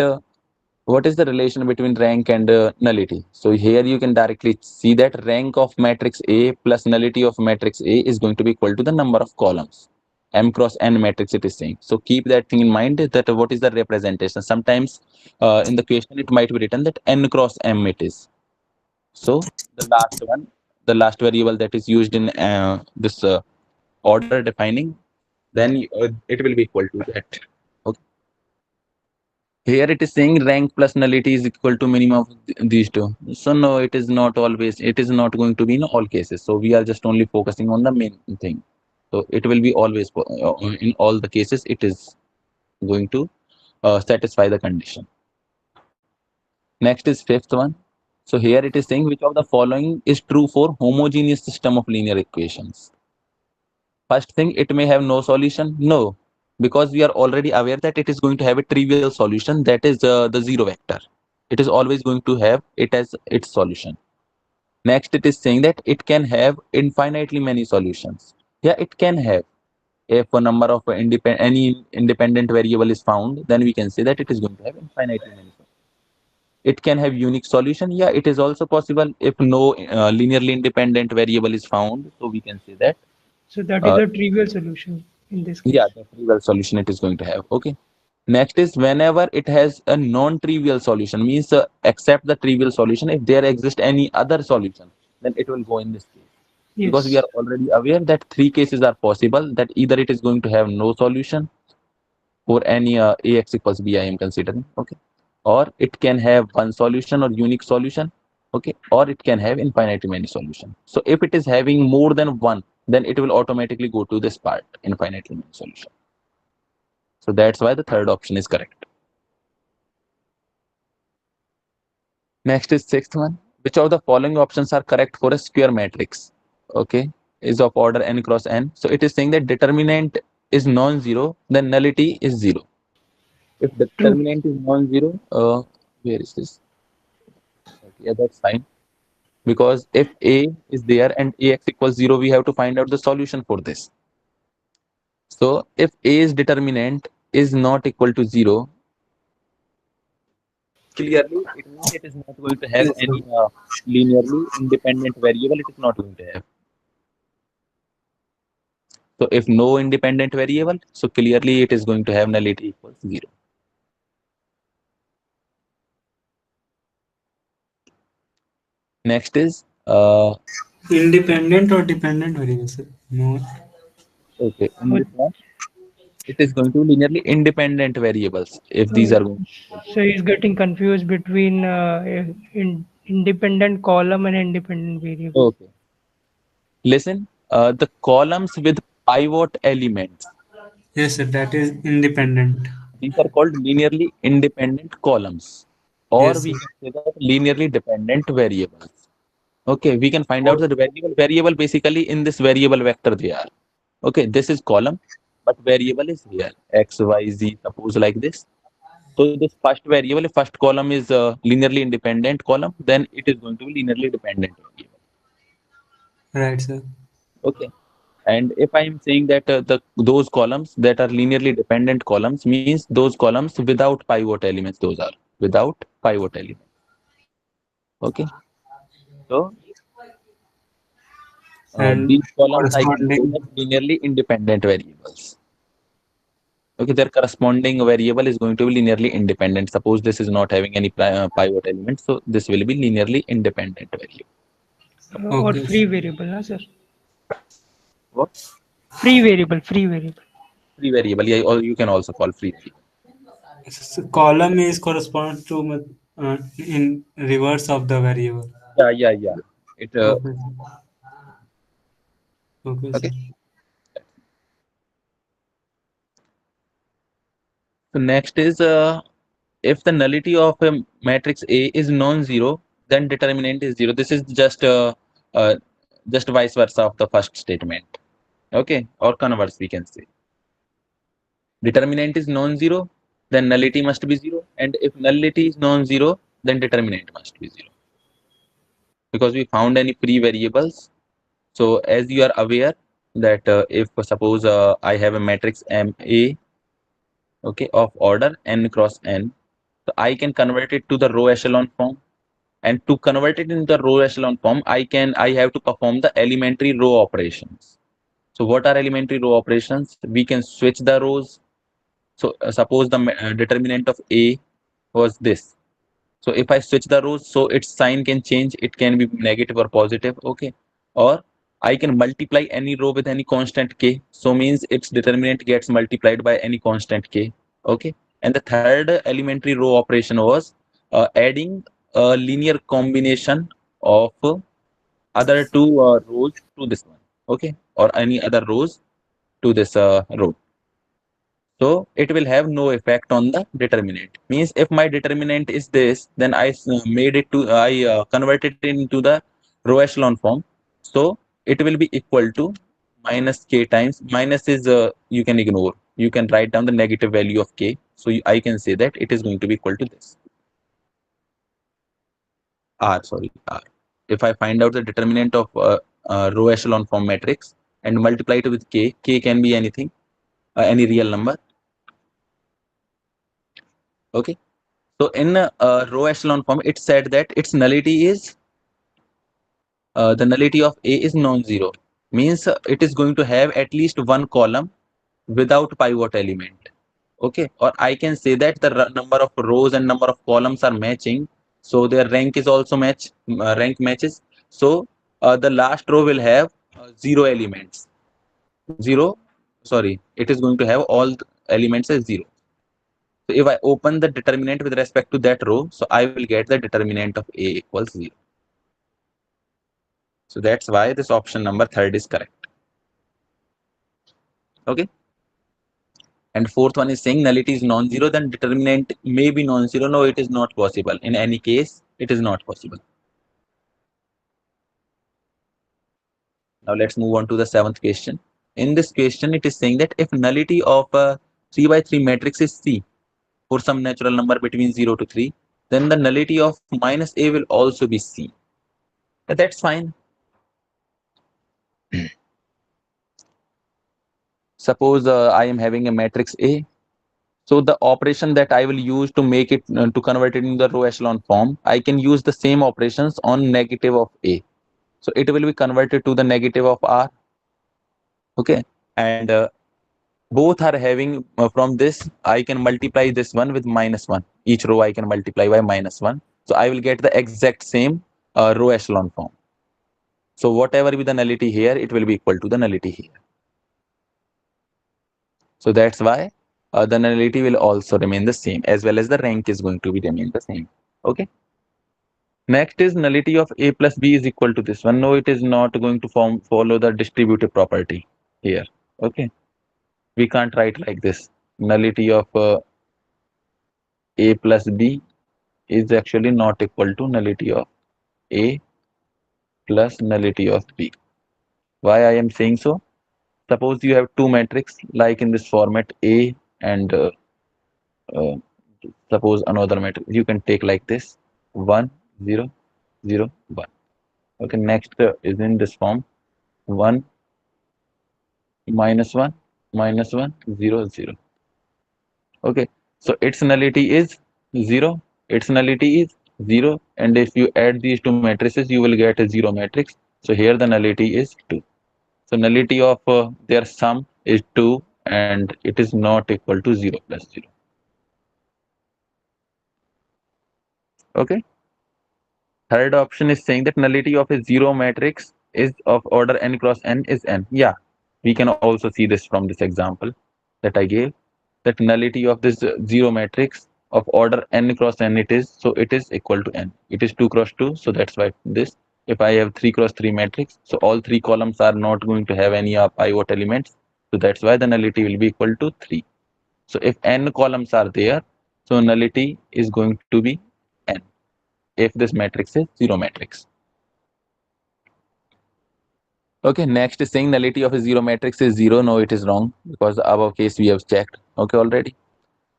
what is the relation between rank and nullity? So here you can directly see that rank of matrix A plus nullity of matrix A is going to be equal to the number of columns. M cross N matrix it is saying. So keep that thing in mind, that what is the representation. Sometimes in the question it might be written that N cross M it is. So the last one, the last variable that is used in this order defining, then it will be equal to that. Okay. Here it is saying rank plus nullity is equal to minimum of these two. So no, it is not always. It is not going to be in all cases. So we are just only focusing on the main thing. So it will be always in all the cases. It is going to satisfy the condition. Next is fifth one. So here it is saying which of the following is true for homogeneous system of linear equations. First thing, it may have no solution. No, because we are already aware that it is going to have a trivial solution, that is the zero vector. It is always going to have it as its solution. Next, it is saying that it can have infinitely many solutions. Yeah, it can have. If a number of any independent variable is found, then we can say that it is going to have infinitely many solutions. It can have unique solution. Yeah, it is also possible if no linearly independent variable is found. So we can say that So that is uh, a trivial solution in this yeah, case. the trivial solution it is going to have. Okay. Next is whenever it has a non-trivial solution, means except the trivial solution, if there exists any other solution, then it will go in this case. Because we Yes. are already aware that 3 cases are possible, that either it is going to have no solution for any ax equals b I am considering, okay, or it can have one solution or unique solution, okay, or it can have infinitely many solutions. So if it is having more than one, then it will automatically go to this part, infinitely many solution. So that's why the third option is correct. Next is sixth one. Which of the following options are correct for a square matrix? Okay, is of order n cross n. So it is saying that determinant is non-zero, then nullity is 0. If True. determinant is non-zero, where is this? Okay, yeah, that's fine. Because if a is there and ax equals 0, we have to find out the solution for this. So if a's determinant is not equal to 0, clearly it means it is not going to have any linearly independent variable. It is not going to have. So if no independent variable, so clearly it is going to have nullity equals 0. Next is Independent or dependent variable, sir? No. okay. In Uh, this one, it is going to be linearly independent variables if these uh, are going to be equal so he's getting confused between independent column and independent to. variable. Okay. Listen, the columns with pivot elements, Yes, sir. That is independent. these are called linearly independent columns, or Yes, we sir. can say that linearly dependent variables. Okay, we can find out that variable basically in this variable vector they are. Okay, this is column, but variable is here x, y, z. Suppose like this. So this first variable, if first column is linearly independent column, then it is going to be linearly dependent variable. Right, sir. Okay. And if I am saying that those columns that are linearly dependent columns means those columns without pivot elements, those are without pivot elements. Okay. So And these columns I can say that corresponding. linearly independent variables. Okay, their corresponding variable is going to be linearly independent. Suppose this is not having any pivot element, so this will be linearly independent variable. Or Okay, free sir. variable, huh, sir? What? Free variable, free variable. Free variable, yeah, or you can also call free variable. So column is correspond to in reverse of the variable. Yeah, yeah, yeah. It Okay, sir. Okay, sir. okay. So next is if the nullity of a matrix A is non-zero, then determinant is zero. This is just vice versa of the first statement. Okay, or converse we can say. Determinant is non-zero, then nullity must be zero, and if nullity is non-zero, then determinant must be zero. Because we found any free variables. So as you are aware that if suppose I have a matrix MA, okay, of order n cross n, so I can convert it to the row echelon form. And to convert it into the row echelon form, I have to perform the elementary row operations. So what are elementary row operations? We can switch the rows. So suppose the determinant of A was this. So if I switch the rows, so its sign can change. It can be negative or positive. Okay. Or I can multiply any row with any constant k. So means its determinant gets multiplied by any constant k. Okay. And the third elementary row operation was adding a linear combination of other two rows to this one. Okay. Or any other rows to this row. So it will have no effect on the determinant. Means if my determinant is this, then I converted it into the row echelon form. So it will be equal to minus k times, minus is you can ignore. You can write down the negative value of k. So I can say that it is going to be equal to this. R, sorry, R. If I find out the determinant of row echelon form matrix and multiply it with k can be anything, any real number. Okay. So in row echelon form, it said that its nullity is the nullity of A is non-zero. Means it is going to have at least one column without pivot element. Okay. Or I can say that the number of rows and number of columns are matching. So their rank is also rank matches. So the last row will have zero elements. It is going to have all the elements as zero. So if I open the determinant with respect to that row, so I will get the determinant of A equals 0. So that's why this option number third is correct. Okay. And fourth one is saying nullity is non-zero, then determinant may be non-zero. No, it is not possible. In any case, it is not possible. Now let's move on to the seventh question. In this question, it is saying that if nullity of a 3 by 3 matrix is C for some natural number between 0 to 3, then the nullity of minus A will also be C. That's fine. Suppose I am having a matrix A. So the operation that I will use to make it to convert it into the row echelon form, I can use the same operations on negative of A. So it will be converted to the negative of R. Okay. And both are having from this, I can multiply this one with minus 1. Each row I can multiply by minus 1. So I will get the exact same row echelon form. So whatever be the nullity here, it will be equal to the nullity here. So that's why the nullity will also remain the same, as well as the rank is going to be remain the same. Okay. Next is nullity of A plus B is equal to this one. No, it is not going to follow the distributive property here. Okay. We can't write like this. Nullity of A plus B is actually not equal to nullity of A plus nullity of B. Why I am saying so? Suppose you have two matrices like in this format A and uh, suppose another matrix. You can take like this 1, 0, 0, 1. Okay, next is in this form 1, -1, -1, 0, 0. Okay, so its nullity is 0, its nullity is 0, and if you add these two matrices, you will get a 0 matrix. So here the nullity is 2. So nullity of their sum is 2, and it is not equal to 0 plus 0. Okay. Third option is saying that nullity of a 0 matrix is of order n cross n is n. Yeah, we can also see this from this example that I gave. That nullity of this 0 matrix of order n cross n it is, so it is equal to n. It is 2 cross 2, so that's why this. If I have 3 cross 3 matrix, so all 3 columns are not going to have any pivot elements, so that's why the nullity will be equal to 3. So if n columns are there, so nullity is going to be n if this matrix is 0 matrix. Okay, next is saying nullity of a 0 matrix is 0. No, it is wrong because the above case we have checked. Okay, already.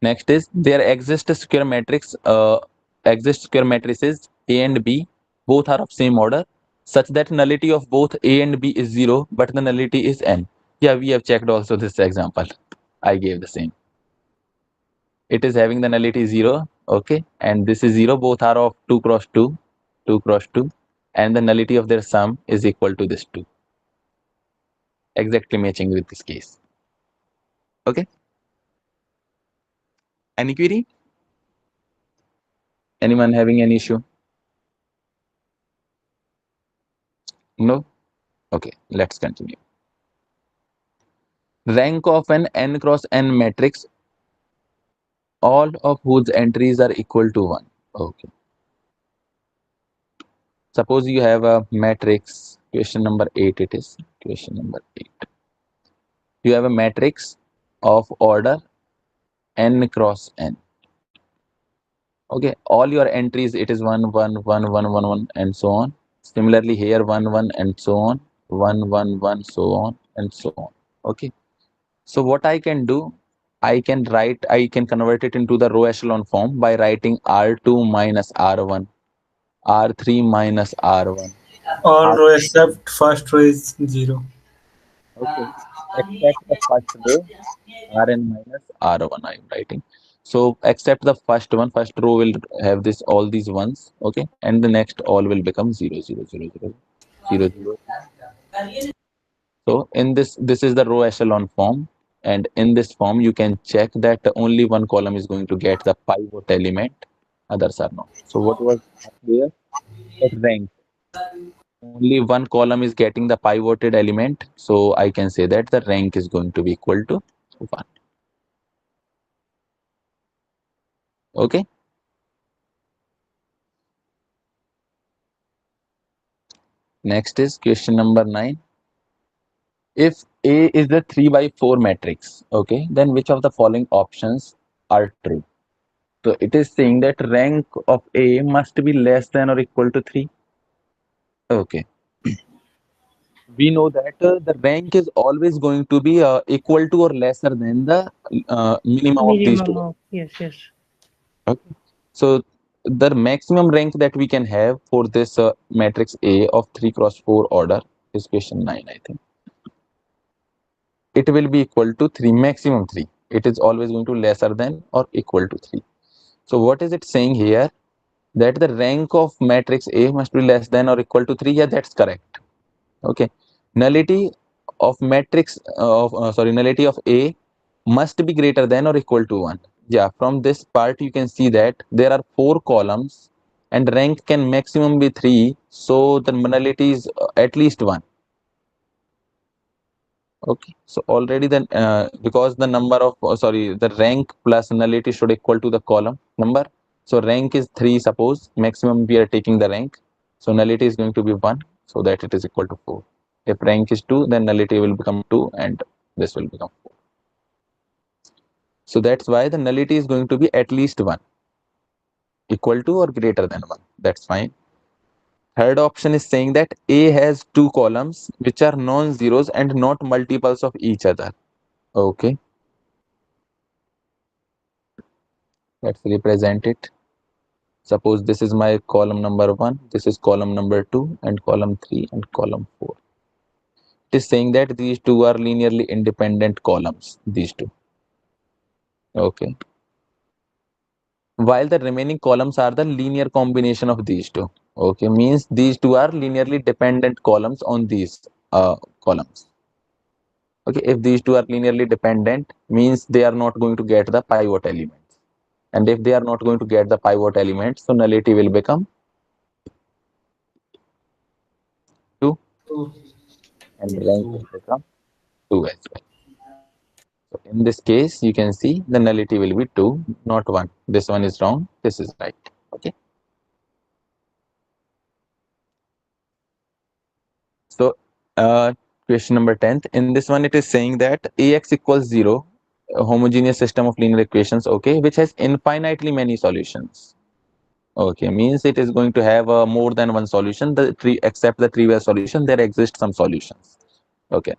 Next is there exist square matrices A and B, both are of same order, such that nullity of both A and B is 0, but the nullity is n. Yeah, we have checked also this example. I gave the same. It is having the nullity 0, okay, and this is 0. Both are of 2 cross 2, 2 cross 2, and the nullity of their sum is equal to this 2. Exactly matching with this case. Okay. Any query? Anyone having any issue? No? Okay, let's continue. Rank of an n cross n matrix, all of whose entries are equal to 1. Okay. Suppose you have a matrix, question number 8 it is, question number 8. You have a matrix of order n cross n. Okay, all your entries, it is 1, 1, 1, 1, 1, 1, and so on. Similarly, here 1, 1, and so on, 1, 1, 1, so on, and so on. Okay. So what I can do, I can convert it into the row echelon form by writing R2 minus R1, R3 minus R1. All row except first row is 0. Okay, except the first row, Rn minus R1 I am writing. So except the first one, first row will have this all these ones, okay, and the next all will become 0, 0, 0, 0, 0, 0. So in this is the row echelon form, and in this form you can check that only one column is going to get the pivot element, others are not. So what was there? At rank, only one column is getting the pivoted element, so I can say that the rank is going to be equal to 1. Okay. Next is question number 9. If A is the 3 by 4 matrix, okay, then which of the following options are true? So it is saying that rank of A must be less than or equal to 3. Okay. We know that the rank is always going to be equal to or lesser than the minimum of these Minimum two. of, yes, yes. Okay. So the maximum rank that we can have for this matrix A of 3 cross 4 order is question 9, I think. It will be equal to 3, maximum 3. It is always going to lesser than or equal to 3. So what is it saying here? That the rank of matrix A must be less than or equal to 3. Yeah, that's correct. Okay. Nullity of matrix nullity of A must be greater than or equal to 1. Yeah, from this part you can see that there are 4 columns and rank can maximum be 3. So the nullity is at least 1. Okay, so already then because the number of the rank plus nullity should equal to the column number. So rank is 3, suppose maximum we are taking the rank, so nullity is going to be 1, so that it is equal to 4. If rank is 2, then nullity will become 2 and this will become 4. So that's why the nullity is going to be at least 1, equal to or greater than 1. That's fine. Third option is saying that A has 2 columns which are non-zeros and not multiples of each other. Okay, let's represent it. Suppose this is my column number 1, this is column number 2, and column 3 and column 4. It is saying that these two are linearly independent columns, these two. Okay. While the remaining columns are the linear combination of these two. Okay, means these two are linearly dependent columns on these columns. Okay, if these two are linearly dependent, means they are not going to get the pivot elements. And if they are not going to get the pivot elements, so nullity will become 2 2. and Yes. rank will become 2 as well. So in this case, you can see the nullity will be 2, not 1. This one is wrong, this is right. Okay. So question number 10th, in this one it is saying that Ax equals 0, a homogeneous system of linear equations, okay, which has infinitely many solutions. Okay, means it is going to have more than one solution. The tree, except the trivial solution, there exist some solutions. Okay,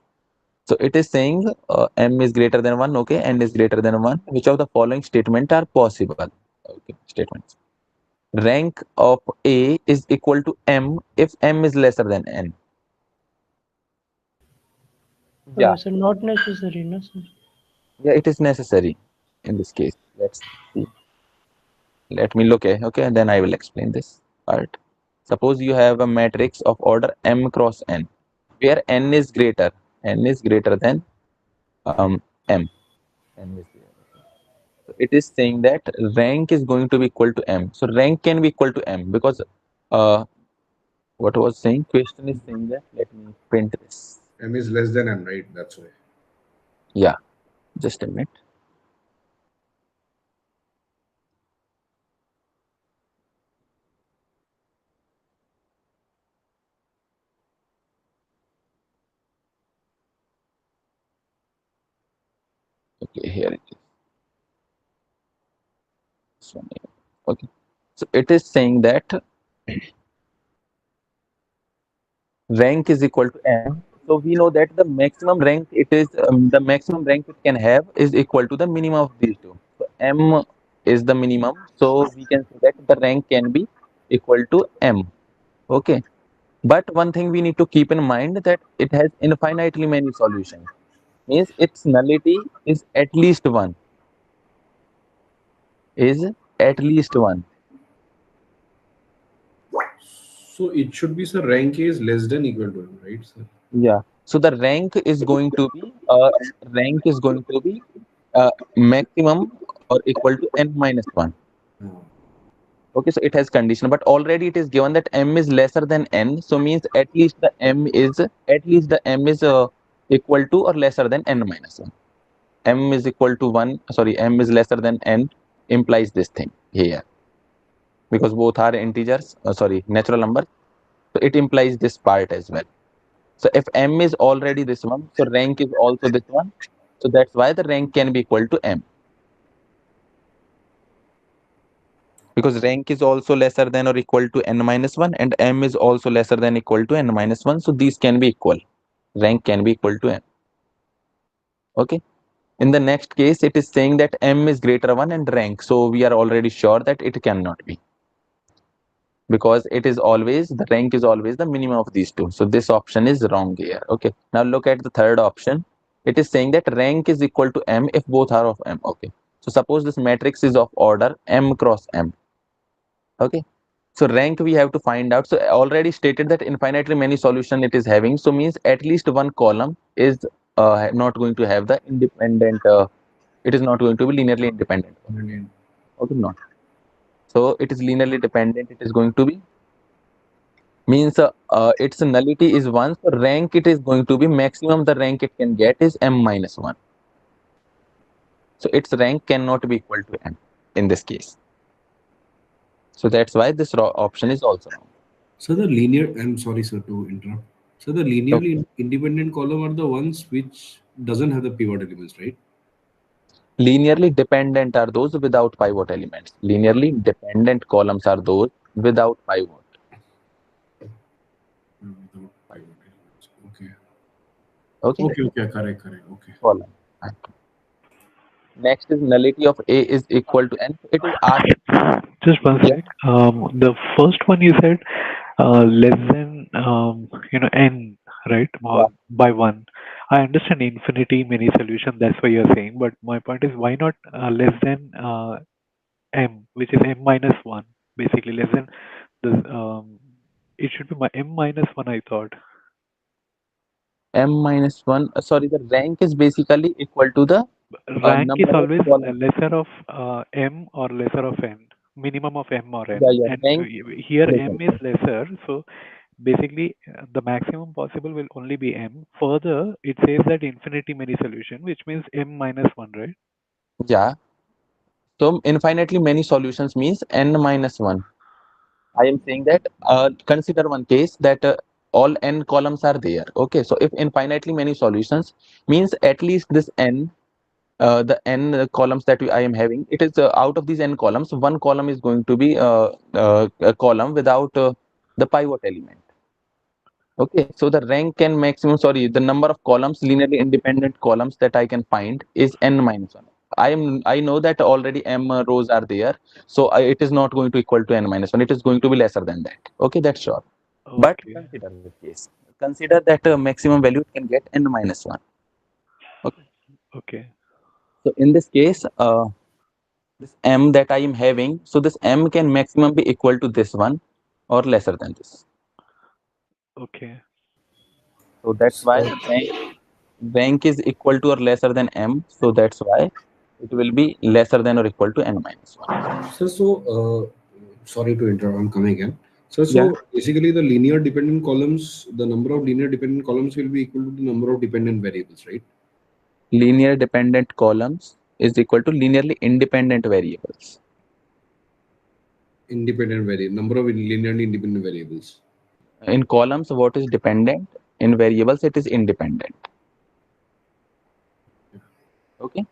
so it is saying m is greater than 1, okay, n is greater than 1. Which of the following statements are possible? Okay, statements. Rank of A is equal to m if m is lesser than n. Yeah, So not necessary, no, sir. yeah, it is necessary in this case. Let's see. Let me look at, okay, and then I will explain this part. Suppose you have a matrix of order m cross n, where n is greater than m. N is greater. So it is saying that rank is going to be equal to m. So rank can be equal to m because uh, what was saying? Question is saying that. Let me print this. M is less than N, right? That's why. Yeah, just a minute. Okay, here it is. This one here. Okay, so it is saying that rank is equal to m. So we know that the maximum rank the maximum rank it can have is equal to the minimum of these two. So m is the minimum. So we can say that the rank can be equal to m. Okay. But one thing we need to keep in mind that it has infinitely many solutions. Means its nullity is at least one. Is at least one. So it should be, sir, rank is less than equal to M, right, sir? Yeah. So the rank is going to be maximum or equal to n minus 1. Ah. Okay, so it has condition, but already it is given that m is lesser than n. So means at least the m is equal to or lesser than n minus 1. M is equal to 1, sorry, m is lesser than n implies this thing here because both are integers, sorry, natural numbers. So it implies this part as well. So if m is already this one, so rank is also this one. So that's why the rank can be equal to m. Because rank is also lesser than or equal to n minus 1 and m is also lesser than equal to n minus 1. So these can be equal. Rank can be equal to m. Okay. In the next case, it is saying that m is greater 1 and rank. So we are already sure that it cannot be. Because the rank is always the minimum of these two. So this option is wrong here. Okay. Now look at the third option. It is saying that rank is equal to m if both are of m. Okay. So suppose this matrix is of order m cross m. Okay. So rank we have to find out. So already stated that infinitely many solution it is having. So means at least one column is not going to have the independent. It is not going to be linearly independent. Again. Okay, not. So it is linearly dependent. It is going to be means its nullity is 1. So rank it is going to be maximum the rank it can get is m minus 1. So its rank cannot be equal to m in this case. So that's why this option is also wrong. So the linear, I'm sorry, sir, to interrupt. So the linearly independent column are the ones which doesn't have the pivot elements, right? Linearly dependent are those without pivot elements. Linearly dependent columns are those without pivot. Without pivot elements. Okay. Okay. Okay. Correct. Okay. Column. Next is nullity of A is equal to n. It is asking. Just one Yeah. sec. The first one you said less than n. right? Yeah. By 1. I understand infinity many solution, that's what you're saying, but my point is why not less than m, which is m minus 1, basically less than the, it should be my m minus 1, I thought. M minus 1. Sorry, the rank is basically equal to the Rank is number of always columns. lesser of m or lesser of n, minimum of m or Yeah, n, yeah. and Rank. here Listen. m is lesser, so basically the maximum possible will only be m. Further, it says that infinity many solution, which means m minus 1, right? Yeah. So infinitely many solutions means n minus 1. I am saying that consider one case that all n columns are there. Okay, so if infinitely many solutions means at least this n, the n columns that I am having, it is out of these n columns, one column is going to be a column without the pivot element. Okay, so the rank and maximum, sorry, the number of columns, linearly independent columns that I can find is n minus 1. I know that already m rows are there, so it is not going to equal to n minus 1. It is going to be lesser than that. Okay, that's sure. But Okay, consider this case. Consider that maximum value can get n minus 1. Okay, okay, so in this case, this m that I am having, so this m can maximum be equal to this one or lesser than this. okay, So that's why So, rank is equal to or lesser than m, so that's why it will be lesser than or equal to n minus 1. sorry to interrupt, I'm coming again. So Yeah, basically the linear dependent columns, the number of linear dependent columns will be equal to the number of dependent variables, right? linear dependent columns is equal to linearly independent variables. Independent variable, number of linearly independent variables. In columns, what is dependent? In variables, it is independent. Okay,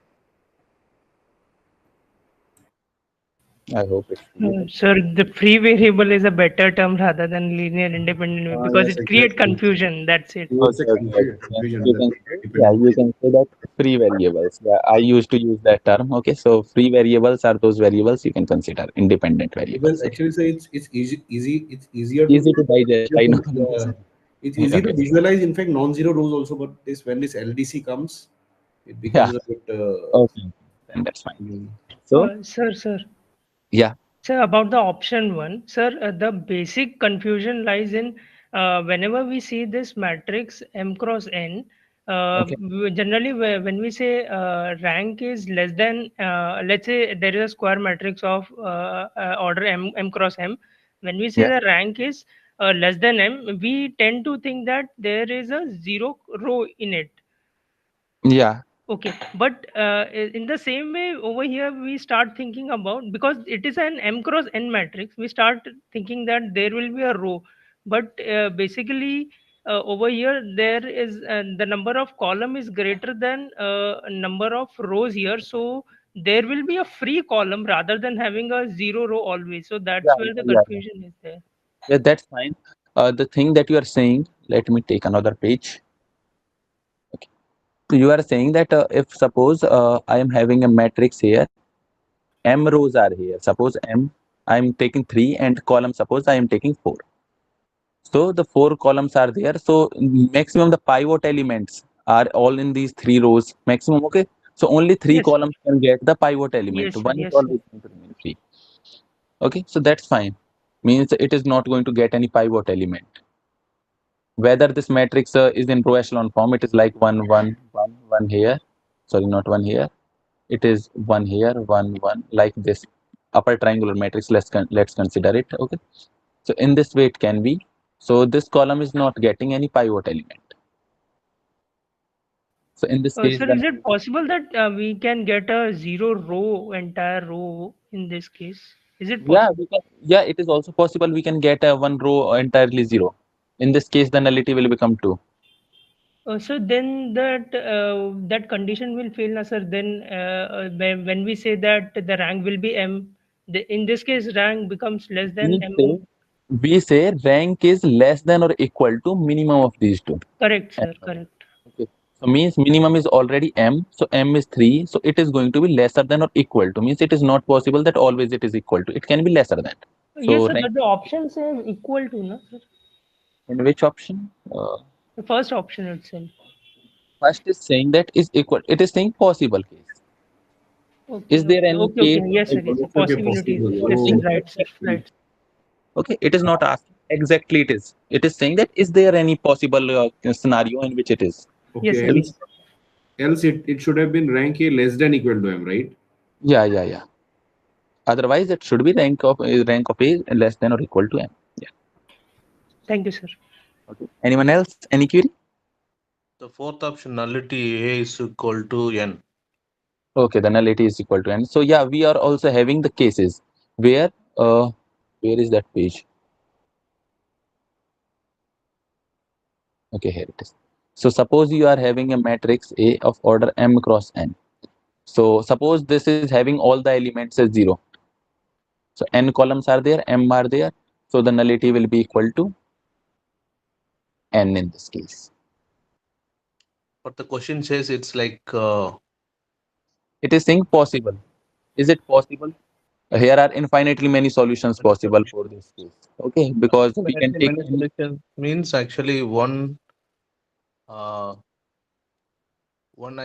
I hope it's clear. Sir, the free variable is a better term rather than linear independent because Yes, it create exactly. confusion. That's it. It's a Okay, okay, okay. Yeah, confusion. you The can say, linear yeah, dependent you can say that free variables. Yeah, I used to use that term. Okay, so free variables are those variables you can consider independent well, variables. Okay, actually, say it's easy. It's easy to digest. I know. it's easy to Okay, visualize. In fact, non-zero rows also. But this when this LDC comes, it yeah, becomes a bit. okay, then that's fine. Mm, So, Sir, yeah, sir, about the option one, sir, the basic confusion lies in whenever we see this matrix M cross N, okay, generally when we say rank is less than, let's say there is a square matrix of order M cross M. When we say yeah, the rank is less than M, we tend to think that there is a zero row in it. yeah, Okay, but in the same way, over here we start thinking about, because it is an m cross n matrix, we start thinking that there will be a row, but basically over here there is the number of column is greater than number of rows here, so there will be a free column rather than having a zero row always. So yeah, that's where the yeah, yeah. confusion is there. Yeah, that's fine. The thing that you are saying, let me take another page. Okay. So you are saying that if suppose I am having a matrix here, m rows are here. Suppose m, I am taking 3 and column, suppose I am taking 4. So the 4 columns are there. So maximum the pivot elements are all in these 3 rows. Maximum, okay. So only 3 Yes, columns can get the pivot element. yes, sir. One is Yes, sir. always going to remain free. Okay, so that's fine. Means it is not going to get any pivot element. Whether this matrix is in row echelon form, it is like 1 1 1 1 here, sorry, not 1 here, it is 1 here 1 1, like this upper triangular matrix. Let's consider it. Okay, so in this way it can be. So this column is not getting any pivot element. So in this case, Sir, is then it possible that we can get a zero row, entire row in this case? Is it yeah, possible? we can, yeah, it is also possible we can get a one row entirely zero. In this case, the nullity will become 2. So then that condition will fail, na, sir. Then when we say that the rank will be m, in this case rank becomes less than We m. say we say rank is less than or equal to minimum of these two. Correct, sir. Correct. Okay. So means minimum is already m. So m is 3. So it is going to be lesser than or equal to. Means it is not possible that always it is equal to. It can be lesser than. Yes, So sir. rank But the option says equal to, na, sir. in which option? The first option itself. First is saying that is equal. It is saying possible case. Is Okay, there okay, any okay, case okay. Yes, sir. Yes, sir. equal? Okay, Possibilities. possible. Yes, sir. Saying So Right, sir. exactly. Right. Okay, it is not asking exactly. It is. It is saying that is there any possible scenario in which it is? Yes, okay, sir. Else, Yes. else it should have been rank A less than equal to M, right? yeah, yeah, yeah. Otherwise, it should be rank of A less than or equal to M. Yeah. Thank you, sir. Okay. Anyone else? Any query? The fourth option, nullity A is equal to N. Okay, the nullity is equal to N. So yeah, we are also having the cases where where is that page? Okay, here it is. So suppose you are having a matrix A of order M cross N. So suppose this is having all the elements as 0. So N columns are there, M are there. So the nullity will be equal to N in this case. But the question says it's like It is saying possible. Is it possible? Here are infinitely many solutions many possible solutions. for this case. Okay, because we can Definitely take many any solutions means actually uh, one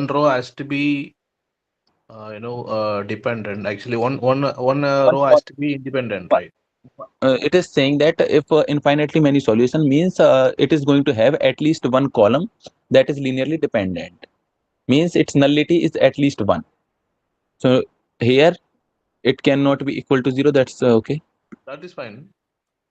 row has to be dependent. Actually, one one row has column. to be independent, right? It is saying that if infinitely many solution means it is going to have at least one column that is linearly dependent. Means its nullity is at least one. So here it cannot be equal to 0. That's okay. That is fine.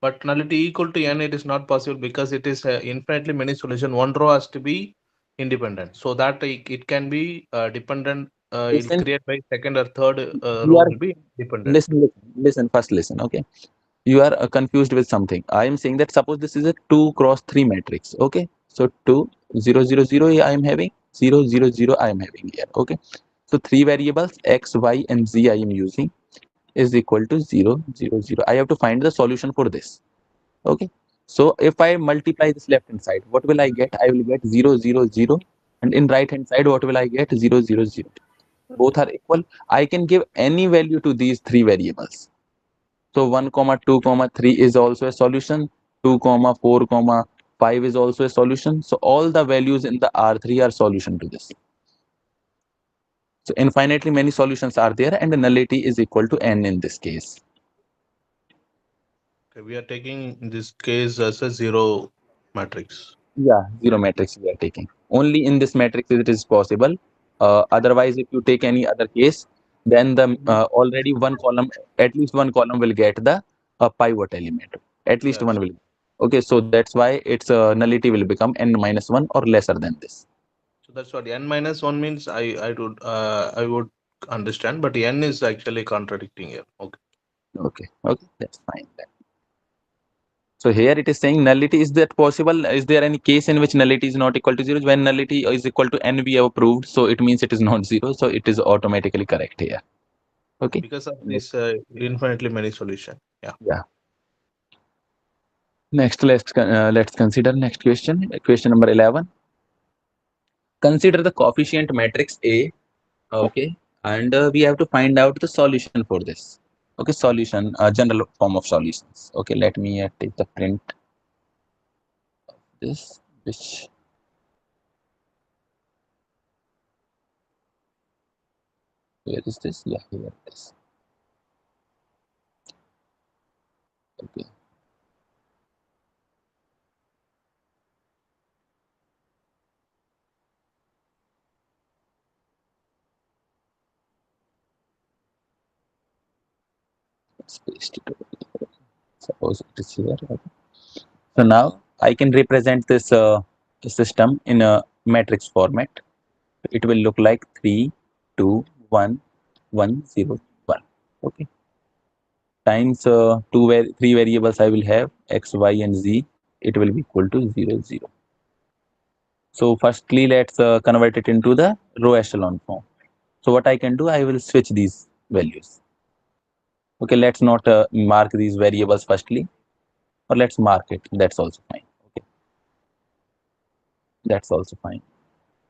But nullity equal to n, it is not possible because it is infinitely many solution. One row has to be independent, so that it can be dependent. It'll Listen, create by second or third you row are will be dependent. listen. First, listen. Okay, you are confused with something. I am saying that suppose this is a 2 cross 3 matrix. Okay, so 2 0 0 0 I am having 0 0 0 I am having here. Okay, so three variables x, y, and z I am using is equal to 0 0 0. I have to find the solution for this. Okay, so if I multiply this left hand side, what will I get? I will get 0 0 0, and in right hand side, what will I get? 0 0 0. Both are equal. I can give any value to these three variables. So 1 comma 2 comma 3 is also a solution. 2 comma 4 comma 5 is also a solution. So all the values in the R3 are solution to this. So infinitely many solutions are there, and the nullity is equal to n in this case. Okay, we are taking in this case as a zero matrix. Yeah, zero matrix we are taking. Only in this matrix it is possible. Otherwise, if you take any other case, then the already one column, at least one column will get the pivot element. At least Yes. one will. Okay, so that's why its nullity will become n minus one or lesser than this. So that's what n minus one means. I would understand, but n is actually contradicting here. Okay. Okay, okay, that's fine then. So here it is saying nullity. Is that possible? Is there any case in which nullity is not equal to 0? When nullity is equal to n, we have proved. So it means it is not 0. So it is automatically correct here. Okay. Because of this infinitely many solution. Yeah. Yeah. Next, let's consider next question. Question number 11. Consider the coefficient matrix A. Okay, and we have to find out the solution for this. Okay, solution, general form of solutions. Okay, let me take the print of this. Which where is this? Yeah, here it is. Okay. Let's paste it over here. Suppose it is here. Okay. So now I can represent this system in a matrix format. It will look like 3, 2, 1, 1, 0, 1. Okay. Times three variables I will have x, y, and z. It will be equal to 0, 0. So firstly, let's convert it into the row echelon form. So what I can do, I will switch these values. Okay, let's not mark these variables firstly, or let's mark it. That's also fine. Okay, that's also fine.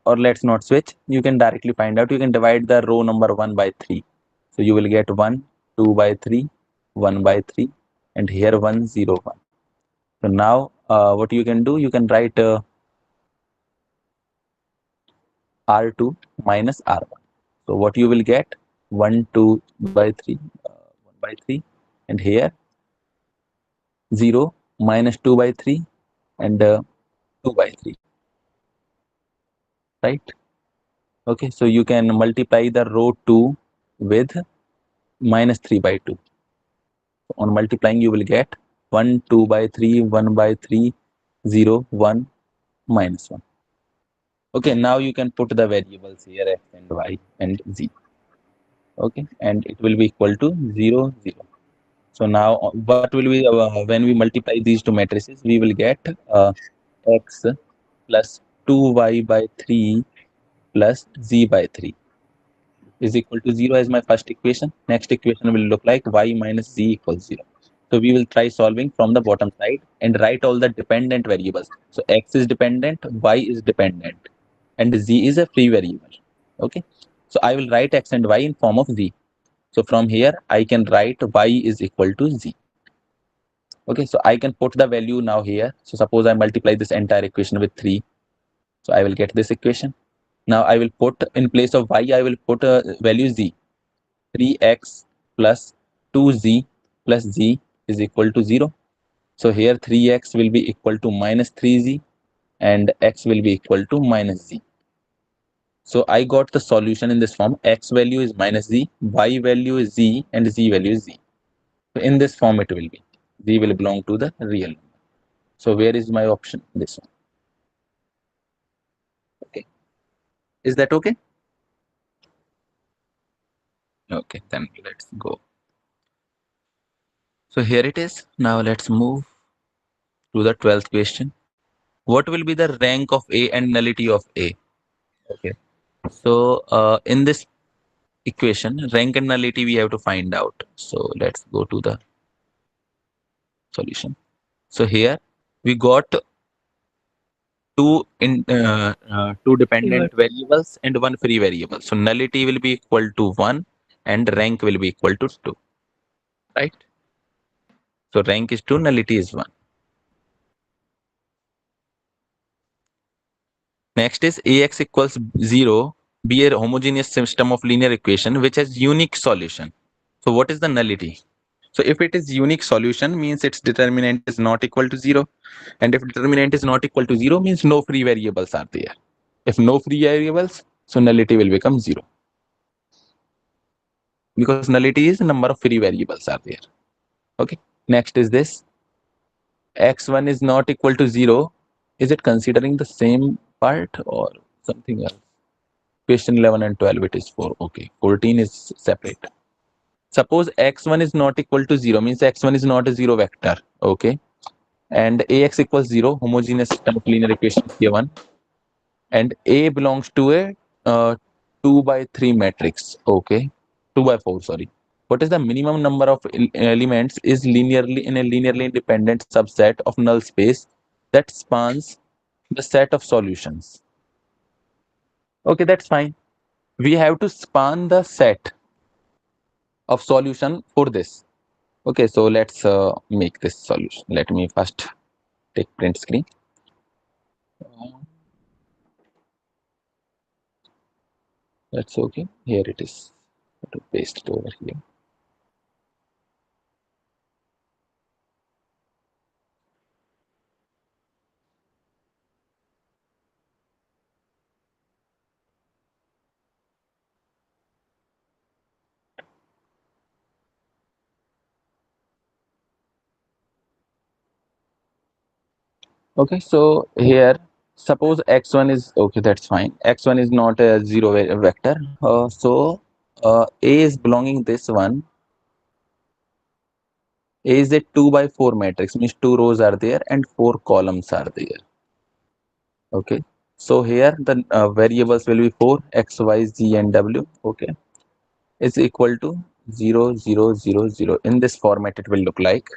Or let's not switch. You can directly find out. You can divide the row number 1 by 3. So you will get 1, 2 by 3, 1 by 3, and here 1, 0, 1. So now what you can do, you can write R2 minus R1. So what you will get 1, 2 by 3, 1 by 3, and here 0 minus 2 by 3 and 2 by 3, right? Okay, so you can multiply the row 2 with minus 3 by 2. So on multiplying, you will get 1, 2 by 3, 1 by 3, 0, 1, minus 1. Okay, now you can put the variables here x and y and z. Okay, and it will be equal to 0, 0. So now what will be when we multiply these two matrices, we will get x plus 2y by 3 plus z by 3 is equal to 0 as my first equation. Next equation will look like y minus z equals 0. So we will try solving from the bottom side and write all the dependent variables. So x is dependent, y is dependent, and z is a free variable. Okay, so I will write x and y in form of z. So from here I can write y is equal to z. Okay, so I can put the value now here. So suppose I multiply this entire equation with 3. So I will get this equation. Now I will put in place of y, I will put a value z. 3x plus 2z plus z is equal to 0. So here 3x will be equal to minus 3z and x will be equal to minus z. So I got the solution in this form. X value is minus z, y value is z, and z value is z. So in this form it will be. Z will belong to the real number. So where is my option? This one. Okay. Is that okay? Okay, then let's go. So here it is. Now let's move to the 12th question. What will be the rank of A and nullity of A? Okay. So in this equation, rank and nullity we have to find out. So let's go to the solution. So here we got two dependent variables and one free variable. So nullity will be equal to 1 and rank will be equal to 2. Right? So rank is 2, nullity is 1. Next is Ax equals 0 be a homogeneous system of linear equation which has unique solution. So what is the nullity? So if it is unique solution means its determinant is not equal to 0. And if determinant is not equal to 0 means no free variables are there. If no free variables, so nullity will become 0. Because nullity is number of free variables are there. Okay. Next is this. X1 is not equal to 0. Is it considering the same part or something else? Question 11 and 12 it is 4. Okay. 14 is separate. Suppose x1 is not equal to 0 means x1 is not a 0 vector. Okay. And ax equals 0, homogeneous system of linear equations given. And A belongs to a 2 by 3 matrix. Okay. 2 by 4, sorry. What is the minimum number of elements is linearly in a linearly independent subset of null space that spans the set of solutions? Okay, that's fine. We have to span the set of solution for this. Okay, so let's make this solution. Let me first take print screen. That's okay. Here it is. To paste it over here. Okay, so here suppose x1 is okay, that's fine. X1 is not a zero vector. So A is belonging this one. A is a 2 by 4 matrix, means 2 rows are there and 4 columns are there. Okay, so here the variables will be 4 x, y, z, and w. Okay, is equal to 0, 0, 0, 0. In this format, it will look like.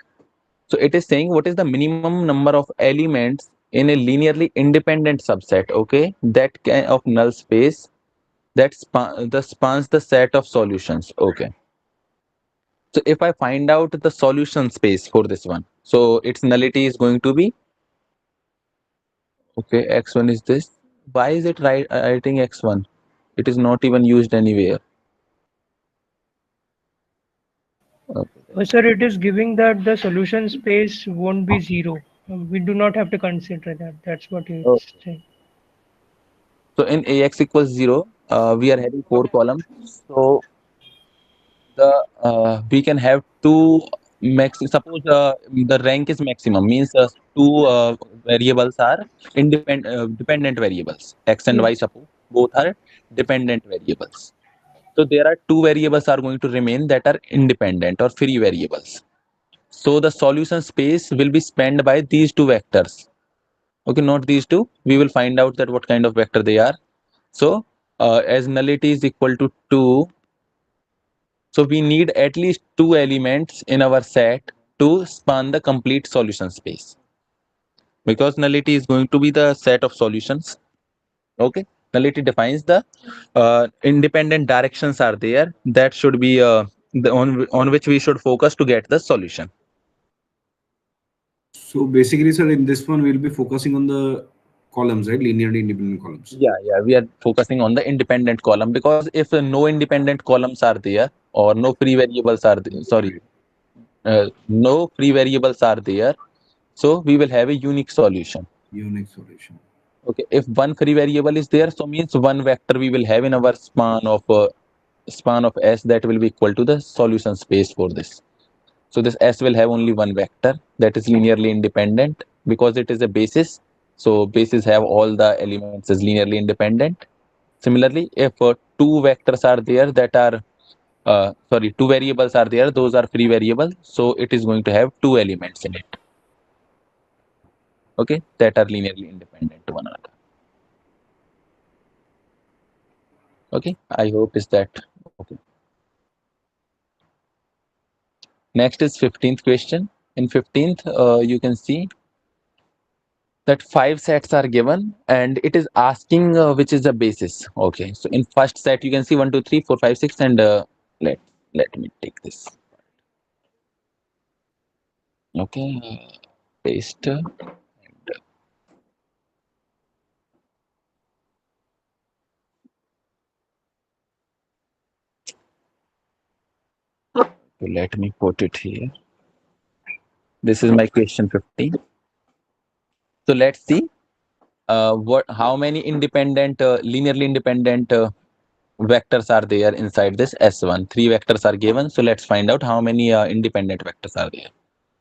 So it is saying what is the minimum number of elements in a linearly independent subset, okay, that can of null space that spans the set of solutions. Okay. So if I find out the solution space for this one, so its nullity is going to be Okay, x1 is this. Why is it writing x1? It is not even used anywhere. Okay. Sir, it is giving that the solution space won't be zero. We do not have to consider that. That's what it's Okay. saying. So in ax equals 0, we are having 4 columns. So we can have two max. Suppose the rank is maximum, means two variables are dependent variables, x and y. Yes. Suppose both are dependent variables. So there are two variables are going to remain that are independent or free variables. So the solution space will be spanned by these two vectors. Okay, not these two. We will find out that what kind of vector they are. So as nullity is equal to 2, so we need at least two elements in our set to span the complete solution space, because nullity is going to be the set of solutions. Okay, nullity defines the independent directions are there that should be on which we should focus to get the solution. So basically, sir, in this one, we'll be focusing on the columns, right? Linearly independent columns. Yeah, we are focusing on the independent column, because if no independent columns are there or no free variables are there, sorry, no free variables are there, so we will have a unique solution. Unique solution. Okay, if one free variable is there, so means one vector we will have in our span of S that will be equal to the solution space for this. So this S will have only one vector that is linearly independent because it is a basis. So bases have all the elements as linearly independent. Similarly, if two vectors are there that are two variables are there, those are free variables. So it is going to have two elements in it. Okay, that are linearly independent to one another. Okay, I hope is that okay. Next is 15th question. In 15th, you can see that 5 sets are given and it is asking which is the basis. Okay, so in first set you can see 1, 2, 3, 4, 5, 6, and let me take this. Okay, paste. So let me put it here. This is my question 15. So let's see how many linearly independent vectors are there inside this S1. 3 vectors are given. So let's find out how many independent vectors are there.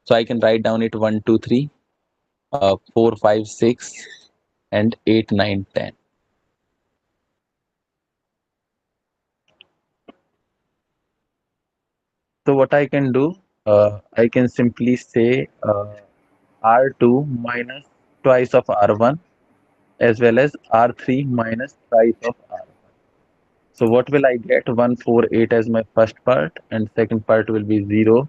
So I can write down it 1, 2, 3, 4, 5, 6, and 8, 9, 10. So what I can do, I can simply say R2 minus twice of R1 as well as R3 minus twice of R1. So what will I get? 1, 4, 8 as my first part, and second part will be 0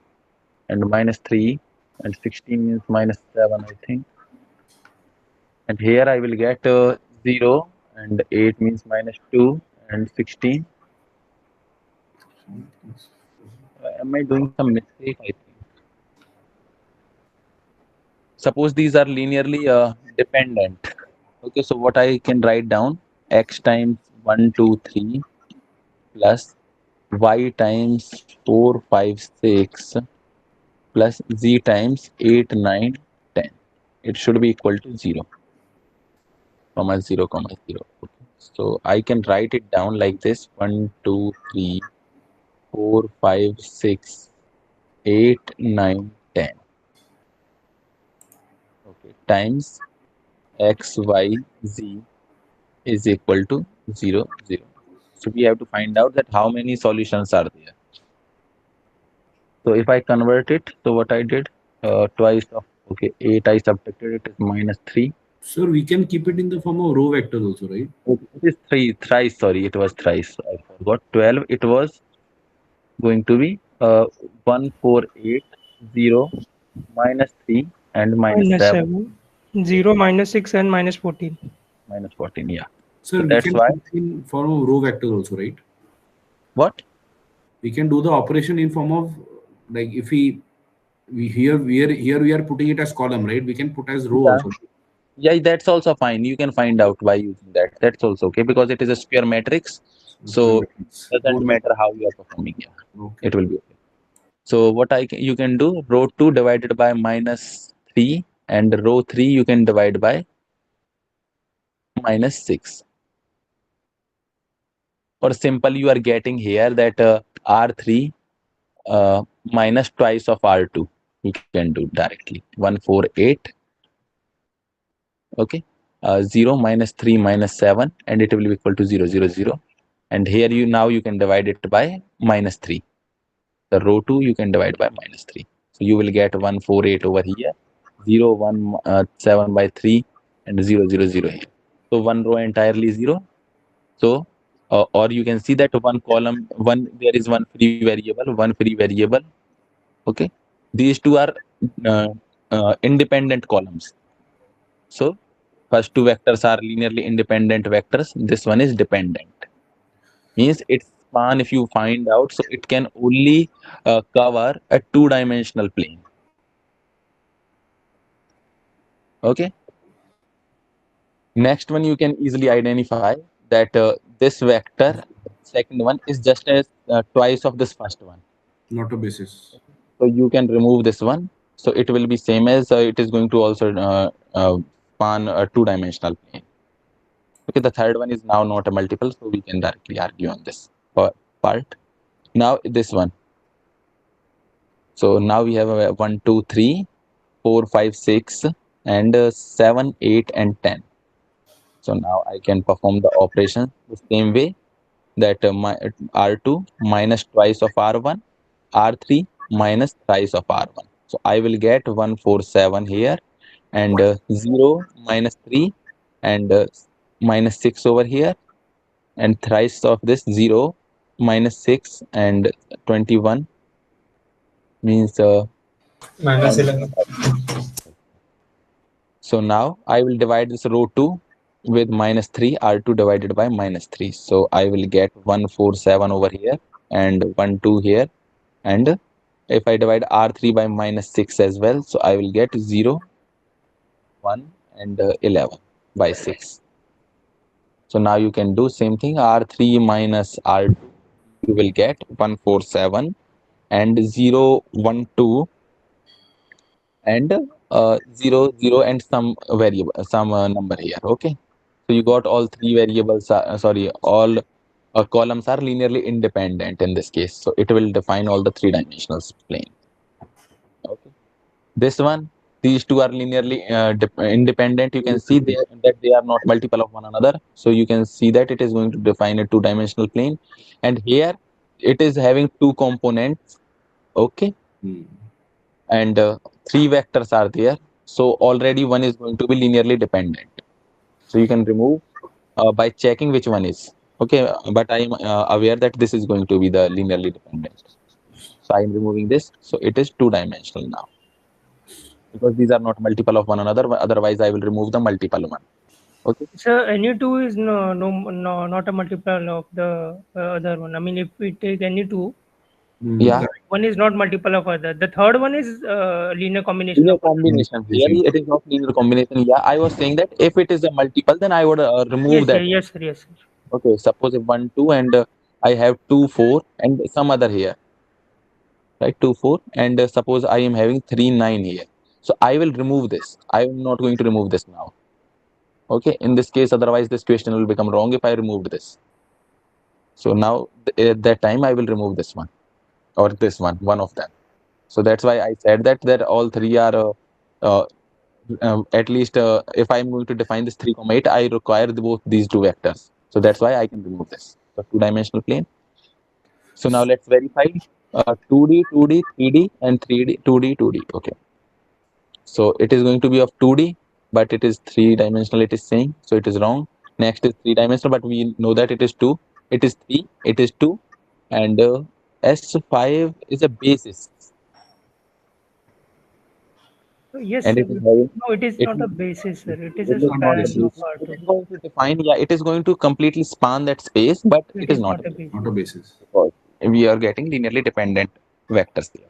and minus 3, and 16 means minus 7, I think. And here I will get 0 and 8 means minus 2 and 16. Am I doing some mistake? I think. Suppose these are linearly dependent. Okay, so what I can write down, x times 1, 2, 3 plus y times 4, 5, 6 plus z times 8, 9, 10. It should be equal to 0, comma 0, comma 0. Okay. So I can write it down like this: 1, 2, 3, 4, 5, 6, 8, 9, 10. Okay, times x, y, z is equal to 0, 0. So we have to find out that how many solutions are there. So if I convert it, so what I did, twice of, okay, 8 I subtracted, it is minus 3. Sir, we can keep it in the form of row vectors also, right? It is 3, thrice, sorry, it was thrice. I forgot 12, it was going to be 1, 4, 8, 0, minus 3, and minus Minus 7. 7, 0, minus 6, and minus 14. Minus 14, yeah. Sir, So we that's can why, keep it in form of row vectors also, right? what? We can do the operation in form of, like, if we here we are putting it as column, right? We can put as row Yeah. also. Yeah, that's also fine. You can find out by using that. That's also okay because it is a square matrix. Square So matrix. doesn't Both ways. matter how you are performing. Yeah, Okay. it will be okay. So what you can do, row 2 divided by minus 3 and row 3 you can divide by minus 6. Or simple you are getting here that R3 minus twice of R2. You can do directly. 148. Okay. 0 minus 3 minus 7 and it will be equal to 0, 0, 0. And here you now you can divide it by minus 3. The row 2 you can divide by minus 3. So you will get 148 over here, 0, 1, 7 by 3 and 0, 0, 0 here. So one row entirely 0. So or you can see that one column, there is one free variable. Okay. These two are uh, independent columns. So first two vectors are linearly independent vectors. This one is dependent. Means its span, if you find out, so it can only cover a two-dimensional plane. Okay. Next one you can easily identify that this vector, second one, is just as twice of this first one. Not a basis. So you can remove this one. So it will be same as it is going to also span a two-dimensional plane. Okay, the third one is now not a multiple, so we can directly argue on this part. Now this one. So now we have a 1, 2, 3, 4, 5, 6, and 7, 8, and 10. So now I can perform the operation the same way that R2 minus twice of R1, R3 minus thrice of R1. So I will get 147 here and 0 minus 3 and minus 6 over here and thrice of this 0 minus 6 and 21 means Minus 11. so now I will divide this row 2 with minus 3, R2 divided by minus 3. So I will get 147 over here and 1, 2 here. And if I divide R3 by minus 6 as well, so I will get 0, 1 and 11 by 6. So now you can do same thing, R3 minus R2, you will get 147 and 0, 1, 2 and 0, 0 and some variable, some number here. Okay. So you got all three variables, all columns are linearly independent in this case. So it will define all the three-dimensional plane. Okay. This one, these two are linearly independent. You can see that they are not multiple of one another. So you can see that it is going to define a two-dimensional plane. And here it is having two components. Okay. And three vectors are there. So already one is going to be linearly dependent. So you can remove by checking which one is. Okay, but I am aware that this is going to be the linearly dependent. So I am removing this. So it is two-dimensional now. Because these are not multiple of one another. Otherwise, I will remove the multiple one. Okay. So NU2 is no, not a multiple of the other one. I mean, if we take NU2, Yeah. one is not multiple of other. The third one is linear combination Linear of other. combination. Here it is not linear combination. Yeah, I was saying that if it is a multiple, then I would remove Yes, that. yes, sir, yes, sir. Okay, suppose if 1, 2 and I have 2, 4 and some other here. Right, 2, 4 and suppose I am having 3, 9 here. So I will remove this. I am not going to remove this now. Okay, in this case, otherwise this question will become wrong if I removed this. So now at that time I will remove this one or this one of them. So that's why I said that all three are at least if I'm going to define this 3, 8, I require both these two vectors. So that's why I can remove this. So two-dimensional plane. So now let's verify 2D, 2D, 3D and 3D, 2D, 2D. Okay. So it is going to be of 2D, but it is three-dimensional, it is saying. So it is wrong. Next is three-dimensional, but we know that it is 2. It is 3, it is 2. And S5 is a basis. Yes, And sir. it is having, No, it is it not will, a basis, sir. It is it a is not a span of basis. It R2. is going to define, yeah, it is going to completely span that space, but It it is is not a not a basis. basis. Not a basis. Because we are getting linearly dependent vectors here.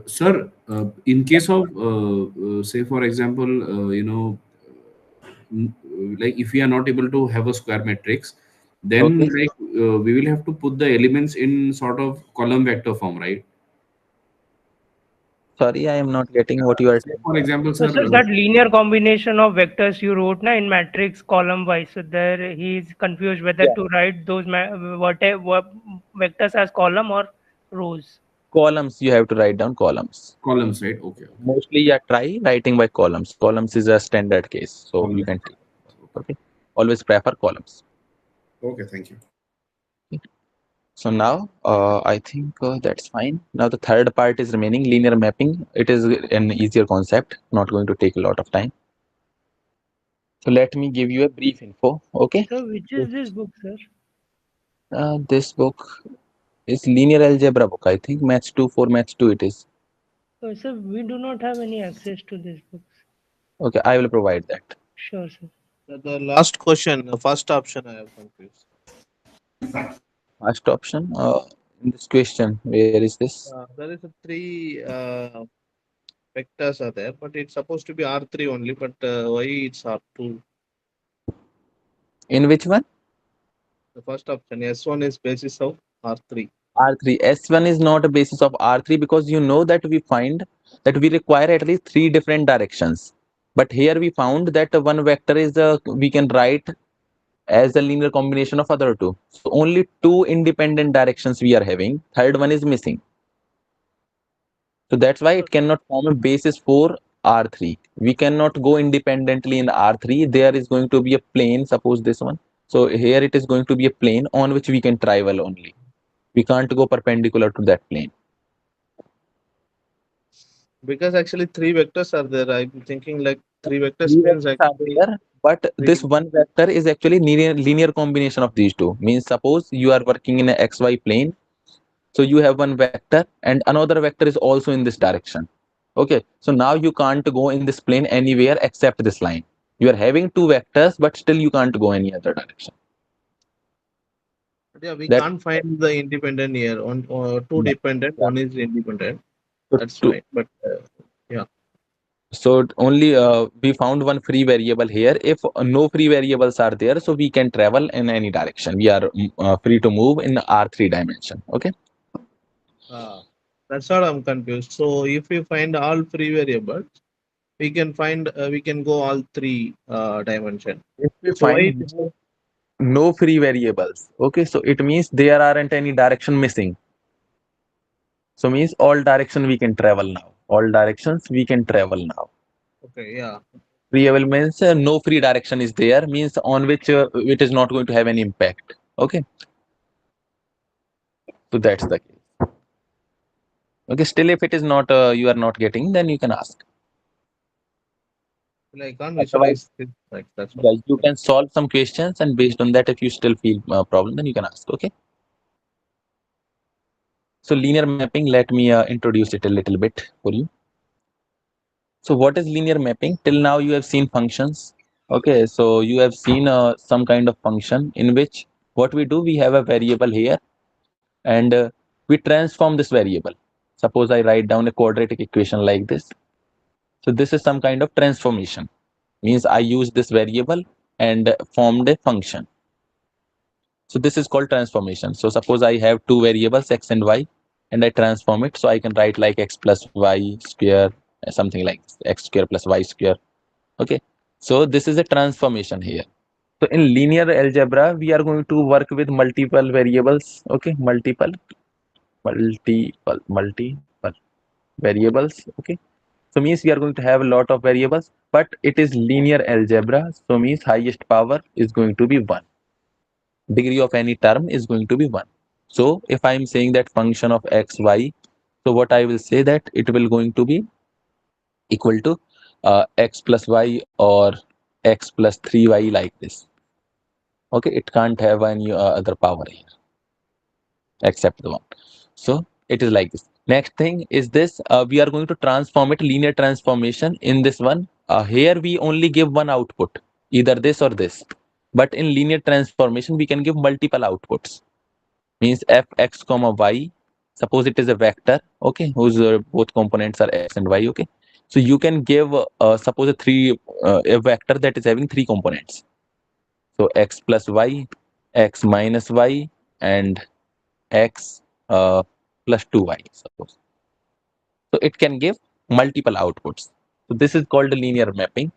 Sir, in case of, say, for example, like if we are not able to have a square matrix, then Okay. like we will have to put the elements in sort of column vector form, right? Sorry, I am not getting what you are Say, saying. for example, So, sir, sir, that linear combination of vectors you wrote na in matrix column wise. So there he is confused whether Yeah, to write those what vectors as column or rows. columns. You have to write down columns. columns, right? Okay, okay. Mostly, yeah, try writing by columns. Columns is a standard case, so you Columns. can take. Okay. Okay, always prefer columns. Okay, thank you. So now, I think that's fine. Now the third part is remaining linear mapping. It is an easier concept, not going to take a lot of time. So let me give you a brief info. Okay, So which is this book, sir? this book is linear algebra book. I think Maths 2 for Maths 2 it is. Sir, we do not have any access to this books. Okay, I will provide that. Sure, sir. The last question, the first option, I have confused. First option in this question, where is this? There is a three vectors are there, but it's supposed to be R3 only. But why it's R2? In which one? The first option, S1 is basis of R3. R3. S1 is not a basis of R3 because you know that we find that we require at least three different directions. But here we found that one vector is we can write as a linear combination of other two. So only two independent directions we are having. Third one is missing. So that's why it cannot form a basis for R3. We cannot go independently in R3. There is going to be a plane, suppose this one. So here it is going to be a plane on which we can travel only. We can't go perpendicular to that plane. Because actually three vectors are there. I'm thinking like three vectors Three means vectors are actually there, but three. this one vector is actually linear combination of these two. Means suppose you are working in a xy plane, so you have one vector and another vector is also in this direction. Okay, so now you can't go in this plane anywhere except this line. You are having two vectors, but still you can't go any other direction. Yeah, we That can't find the independent here. On two yeah, dependent, yeah. one is independent. So, That's to, fine. But yeah, so only we found one free variable here. If no free variables are there, so we can travel in any direction. We are free to move in R3 dimension. Okay. uh, that's what I'm confused. So if we find all free variables, we can go all three dimension. If we So why find it is no free variables, okay, so it means there aren't any direction missing. So means all direction we can travel now. All directions we can travel now. okay? Yeah. Free variable means no free direction is there, means on which it is not going to have any impact. Okay, so that's the case. Okay, still if it is not you are not getting, then you can ask. Well, I can't Otherwise, visualize this. Like that's what. yeah, you can solve some questions and based on that, if you still feel problem, then you can ask. Okay. So linear mapping, let me introduce it a little bit for you. So what is linear mapping? Till now you have seen functions. Okay, so you have seen some kind of function in which what we do, we have a variable here and we transform this variable. Suppose I write down a quadratic equation like this. So this is some kind of transformation. Means I use this variable and formed a function. So this is called transformation. So suppose I have two variables x and y and I transform it. So I can write like x plus y square, something like this, x square plus y square. Okay. So this is a transformation here. So in linear algebra, we are going to work with multiple variables. Okay. Multiple variables. Okay. So means we are going to have a lot of variables, but it is linear algebra. So means highest power is going to be 1. Degree of any term is going to be 1. So if I am saying that function of x, y, so what I will say that it will going to be equal to x plus y or x plus 3y like this. Okay, it can't have any other power here except the one. So it is like this. Next thing is this, we are going to transform it, linear transformation in this one. Here we only give one output, either this or this. But in linear transformation, we can give multiple outputs. Means f x comma y Suppose it is a vector, okay, whose both components are x and y, okay. So you can give suppose a vector that is having three components. So x plus y, x minus y, and x plus 2y, suppose. So it can give multiple outputs. So this is called a linear mapping.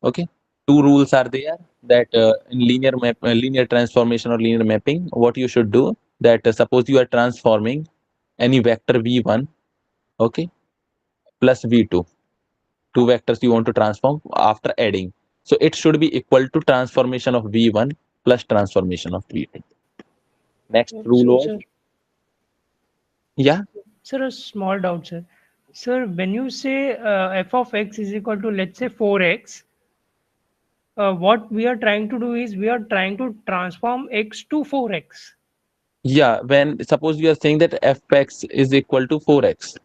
Okay. Two rules are there that in linear transformation or linear mapping, what you should do that suppose you are transforming any vector v1, okay, plus v2, two vectors you want to transform after adding. So it should be equal to transformation of v1 plus transformation of v2. Next rule So, was, sir, yeah, sir, a small doubt, sir. Sir, when you say f of x is equal to, let's say, 4x, what we are trying to do is we are trying to transform x to 4x. yeah, when suppose you are saying that fx is equal to 4x.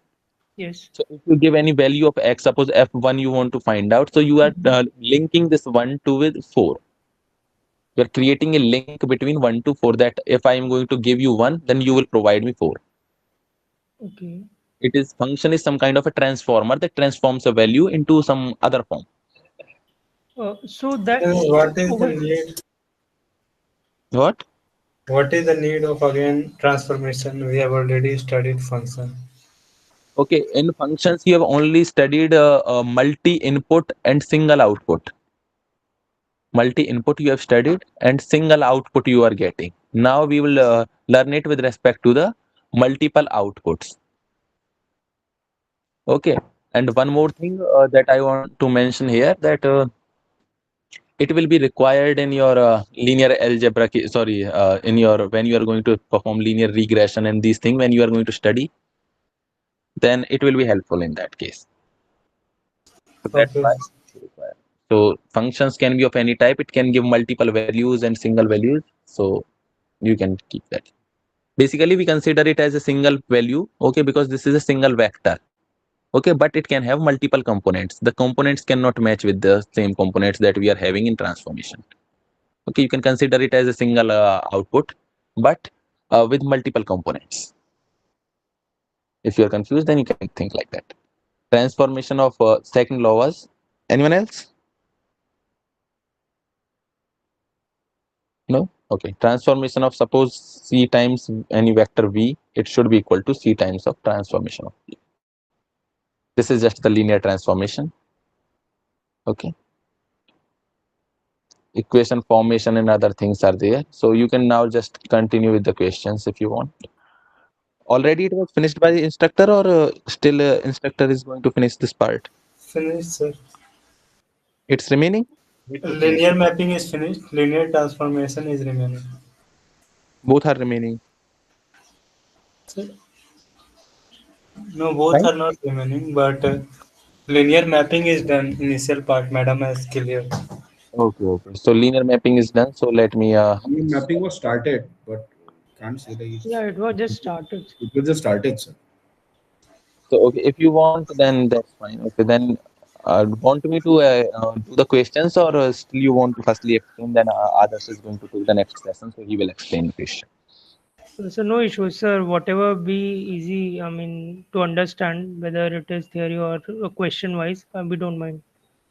Yes. So if you give any value of x, suppose f1 you want to find out, so you are linking this 1 to with 4. You are creating a link between 1 to 4 that if I am going to give you 1, then you will provide me 4. Okay. It is function is some kind of a transformer that transforms a value into some other form. So that What is the over. need? What? What is the need of again transformation? We have already studied function. Okay, in functions you have only studied multi-input and single output. Multi-input you have studied and single output you are getting. Now we will learn it with respect to the multiple outputs. Okay, and one more thing that I want to mention here that it will be required in your linear algebra, sorry, in your when you are going to perform linear regression and these things when you are going to study, then it will be helpful in that case. So that's Okay. why it's required. So functions can be of any type. It can give multiple values and single values. So you can keep that. Basically, we consider it as a single value, okay, because this is a single vector. Okay, but it can have multiple components. The components cannot match with the same components that we are having in transformation. Okay, you can consider it as a single output, but with multiple components. If you are confused, then you can think like that. Transformation of second law was anyone else? No? Okay. Transformation of suppose C times any vector V, it should be equal to C times of transformation of V. This is just the linear transformation. Okay. Equation formation and other things are there. So you can now just continue with the questions if you want. Already it was finished by the instructor or still instructor is going to finish this part? Finished, sir. It's remaining? Need to finish Linear it. mapping is finished. Linear transformation is remaining. Both are remaining, Sir, no, both right? are not remaining, but linear mapping is done. Initial part, madam has cleared. Okay, okay. So linear mapping is done. So let me I mean, mapping was started, but can't say like Yeah, it was just started. it was just started, sir. so okay, if you want, then that's fine. Okay, then want me to do the questions or still you want to firstly explain, then others is going to take the next session, so he will explain the question. So no issues, sir. Whatever be easy, I mean, to understand whether it is theory or question wise, we don't mind.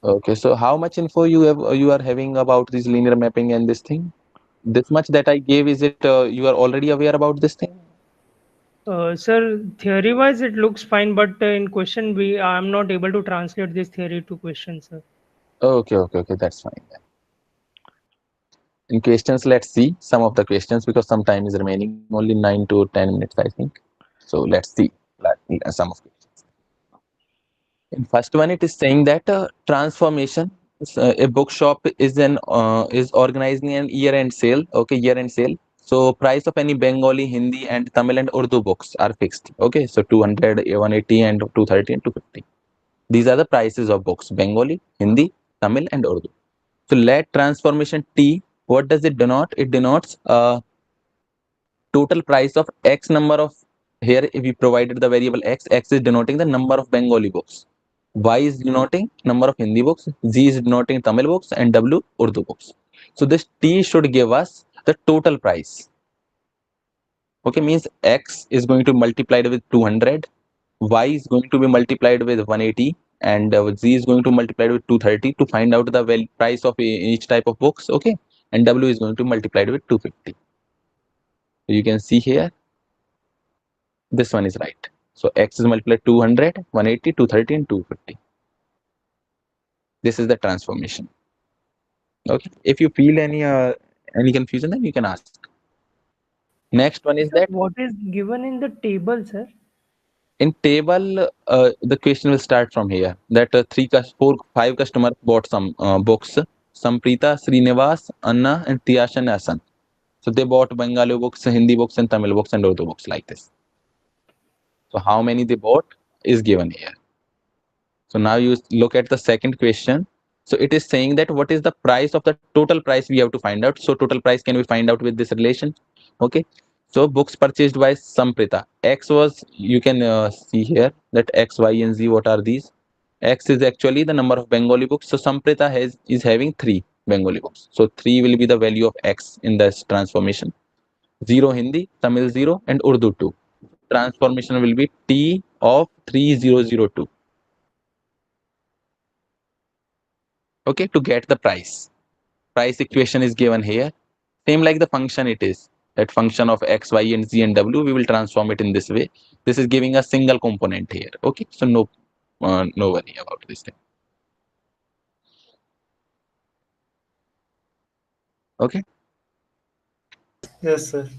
Okay, so how much info you are having about this linear mapping and this thing? This much that I gave, is it you are already aware about this thing? Sir, theory wise it looks fine, but in question we I'm not able to translate this theory to question, sir. Okay, okay, okay, that's fine then. In questions, let's see some of the questions because some time is remaining, only 9 to 10 minutes, I think. So let's see some of questions. In first one, it is saying that transformation, a bookshop is organizing an year-end sale. Okay, year-end sale. So price of any Bengali, Hindi, and Tamil and Urdu books are fixed. Okay, so 200, 180, and 230 and 250. These are the prices of books: Bengali, Hindi, Tamil, and Urdu. So let transformation T. What does it denote? It denotes total price of X number of, here if we provided the variable X, X is denoting the number of Bengali books. Y is denoting number of Hindi books, Z is denoting Tamil books, and W Urdu books. So this T should give us the total price. Okay, means x is going to be multiplied with 200, y is going to be multiplied with 180, and z is going to multiply with 230 to find out the price of each type of books. Okay, and w is going to be multiplied with 250. So you can see here, this one is right. So x is multiplied 200, 180, 230, and 250. This is the transformation. Okay, if you feel any confusion, then you can ask. Next one is Sir, that what is given in the table, sir? in table, the question will start from here. That five customers bought some books. Samprita, Srinivas, Anna, and Tiyasha and Asan. So they bought Bengali books, Hindi books, and Tamil books, and Urdu books like this. So how many they bought is given here. So now you look at the second question. So it is saying that what is the price of the total price we have to find out. So total price can we find out with this relation. Okay. So books purchased by Samprita. X was, you can see here that X, Y, and Z, what are these? X is actually the number of Bengali books. So Samprita is having 3 Bengali books. So 3 will be the value of X in this transformation. 0 Hindi, Tamil 0, and Urdu 2. Transformation will be T of 3002. Okay, to get the price equation is given here. Same like the function, it is that function of x, y, and z and w, we will transform it in this way. This is giving a single component here. Okay, so no worry about this thing. Okay, Yes, sir.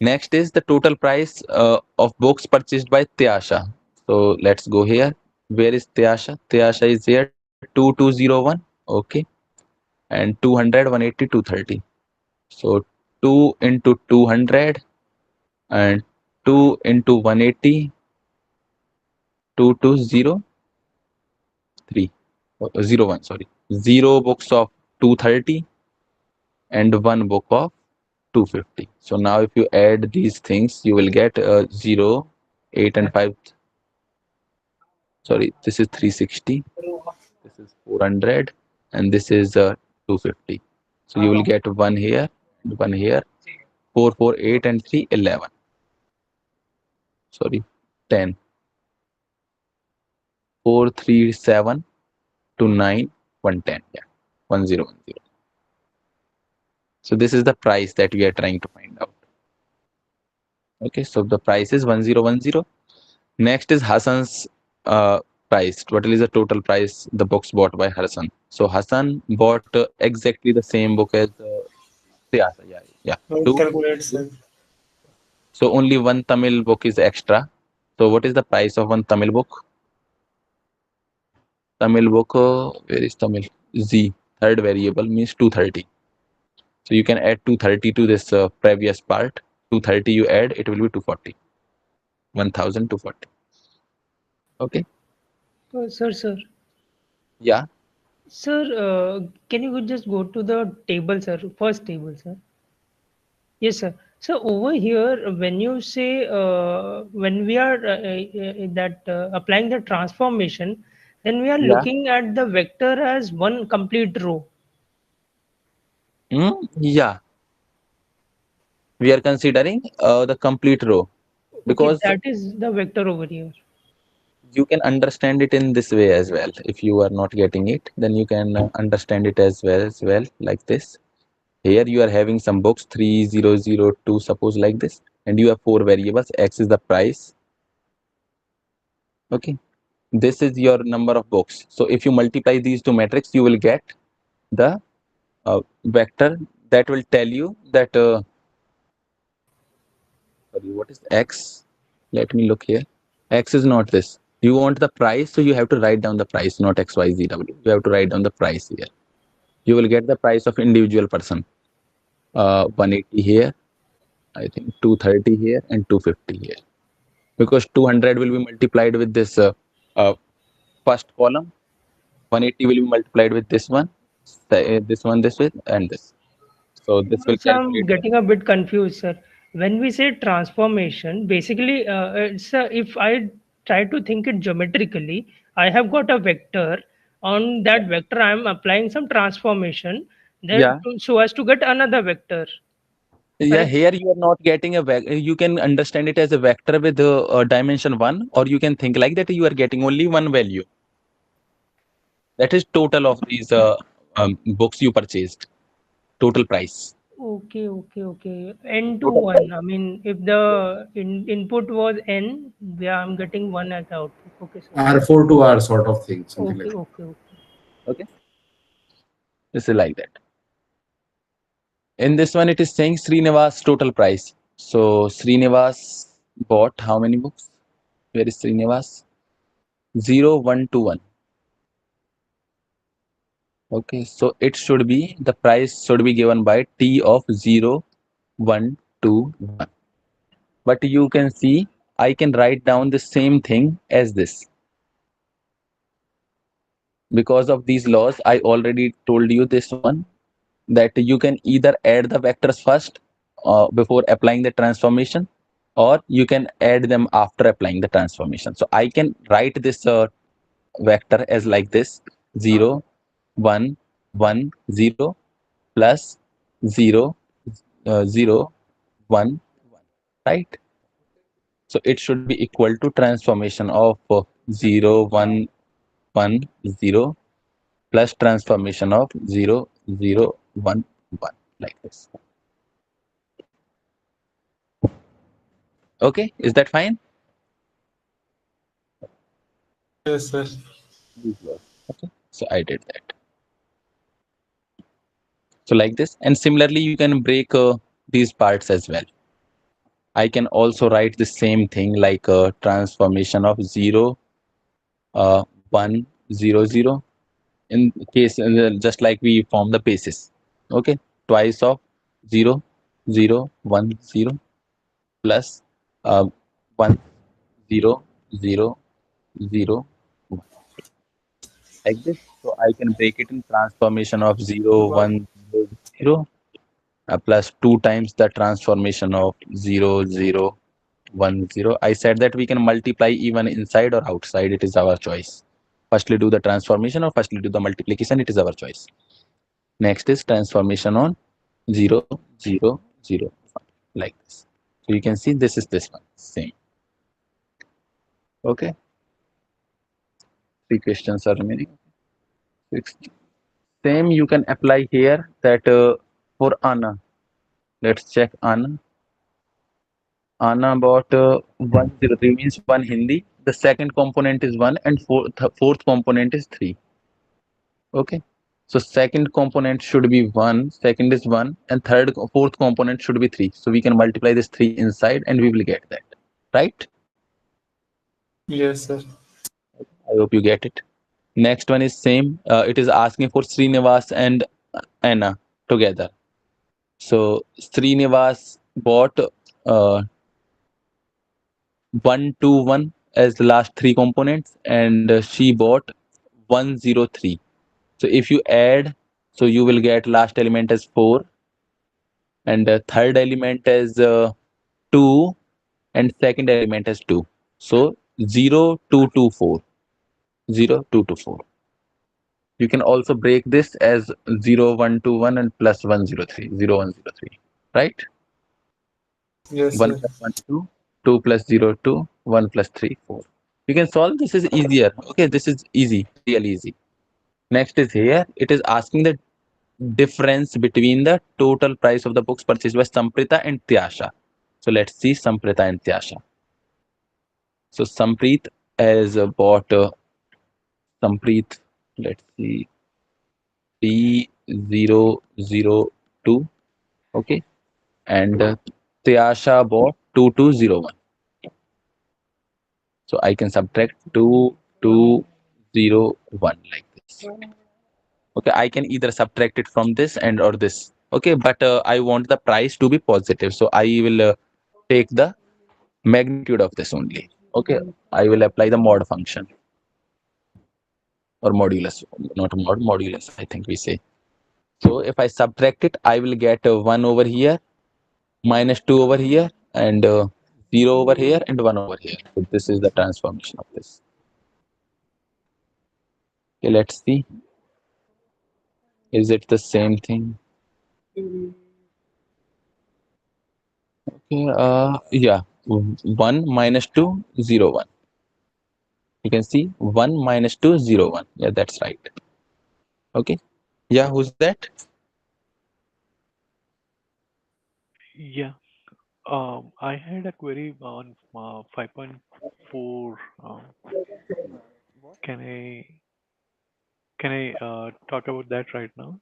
next is the total price of books purchased by Tyasha. So let's go here. Where is Tyasha? Tyasha is here, 2201. Okay, and 200, 180, 230. So 2 into 200 and 2 into 180, 2203, 01, sorry, 0 books of 230 and 1 book of 250. So now if you add these things, you will get 0, 8 and 5. Sorry, this is 360, this is 400, and this is 250. So you will get 1 here, 1 here, 4, 4, 8, and 3, 11. Sorry, 10, 4, 3, 7, to 9, 110. Yeah, 1010. So this is the price that we are trying to find out. Okay, so the price is 1010. Next is Hassan's price. Total is the total price the books bought by Hassan. So Hassan bought exactly the same book as Siyasa. Yeah. We'll Two. calculate, sir. So only one Tamil book is extra. So what is the price of one Tamil book? Tamil book, where is Tamil? Z, third variable means 230. So you can add 230 to this previous part. 230 you add, it will be 240. 1240. Okay. Sir. Yeah. Sir, can you just go to the table, sir? First table, sir. Yes, sir. So over here, when you say when we are applying the transformation, then we are Yeah. looking at the vector as one complete row. Yeah. We are considering the complete row Okay, because that is the vector over here. you can understand it in this way as well. If you are not getting it, then you can understand it as well like this. Here you are having some books 3002, suppose like this, and you have 4 variables. X is the price. Okay, this is your number of books. So if you multiply these two matrix, you will get the vector that will tell you that sorry, what is x? Let me look here. X is not this. You want the price, so you have to write down the price, not x, y, z, w. You have to write down the price here. You will get the price of individual person. 180 here, I think 230 here, and 250 here. Because 200 will be multiplied with this first column. 180 will be multiplied with this one, this way, and this. So this will So I'm calculate. getting a bit confused, sir. When we say transformation, basically, if I try to think it geometrically, I have got a vector. On that Yeah. vector, I am applying some transformation, Yeah. so as to get another vector. Yeah, here you are not getting a you can understand it as a vector with dimension 1, or you can think like that you are getting only one value. That is total of these books you purchased, total price. Okay, okay, okay. N to Total 1. price. I mean, if the input was n, yeah, I'm getting 1 as the output. Okay, so R4 to R sort of thing, something like okay, that. okay, okay. Okay, this is like that. In this one, it is saying Srinivas total price. So Srinivas bought how many books? Where is Srinivas? 0, 1, 2, 1. Okay, so it should be the price should be given by T of 0, 1, 2, 1. But you can see I can write down the same thing as this. Because of these laws, I already told you this one, that you can either add the vectors first before applying the transformation, or you can add them after applying the transformation. So I can write this vector as like this: 0, 1, 1, 0 plus 0, 0, 1, 1, right? So it should be equal to transformation of 0, 1, 1, 0 plus transformation of 0, 0, 1, 1, like this. Okay, is that fine? Yes, sir. Okay, so I did that. So like this, and similarly, you can break these parts as well. I can also write the same thing like a transformation of 0, 1, 0, 0. In case, just like we form the basis. Okay, twice of 0, 0, 1, 0 plus 1, 0, 0, 0, 1. Like this. So I can break it in transformation of 0, 1, 0, 0 plus 2 times the transformation of 0, 0, 1, 0. I said that we can multiply even inside or outside. It is our choice. Firstly do the transformation or firstly do the multiplication. It is our choice. Next is transformation on 0, 0, 0, 1, like this. So you can see this is this one. Same. Okay. 3 questions are remaining. 6. Same you can apply here, that for Anna. Let's check Anna. Anna about 103 means 1 Hindi. The second component is 1 and fourth component is 3. Okay. So second component should be 1, second is 1, and fourth component should be 3. So we can multiply this 3 inside and we will get that. Right? Yes, sir. I hope you get it. Next one is same. It is asking for Srinivas and Anna together. So Srinivas bought 1, 2, 1 as the last 3 components, and she bought 103. So if you add, so you will get last element as 4, and third element as 2, and second element as 2. So 0, 2, 2, 4. 0, 2, 2, 4. You can also break this as 0, 1, 2, 1 and plus 103. 0, 1, 0, 3. Right? Yes, 1 sir. plus 1, 2. 2 plus 0, 2. 1 plus 3, 4. You can solve. This is easier. Okay, this is easy. Real easy. Next is here. It is asking the difference between the total price of the books purchased by Samprita and Tyasha. So let's see Samprita and Tyasha. So Sampreet has bought Sampreet. Let's see P002. Okay, and Tyasha bought 2201. So I can subtract 2201 like this. Okay, I can either subtract it from this and or this. Okay, but I want the price to be positive, so I will take the magnitude of this only. Okay, I will apply the mod function or modulus, not mod, modulus, I think we say. So if I subtract it, I will get 1 over here, minus 2 over here, and 0 over here, and 1 over here. So this is the transformation of this. Okay, let's see. Is it the same thing? Okay, yeah, 1 minus 2, 0, 1. You can see 1 minus 2, 0, 1. Yeah, that's right. Okay. Yeah, who's that? Yeah. I had a query on 5.4. Can I talk about that right now?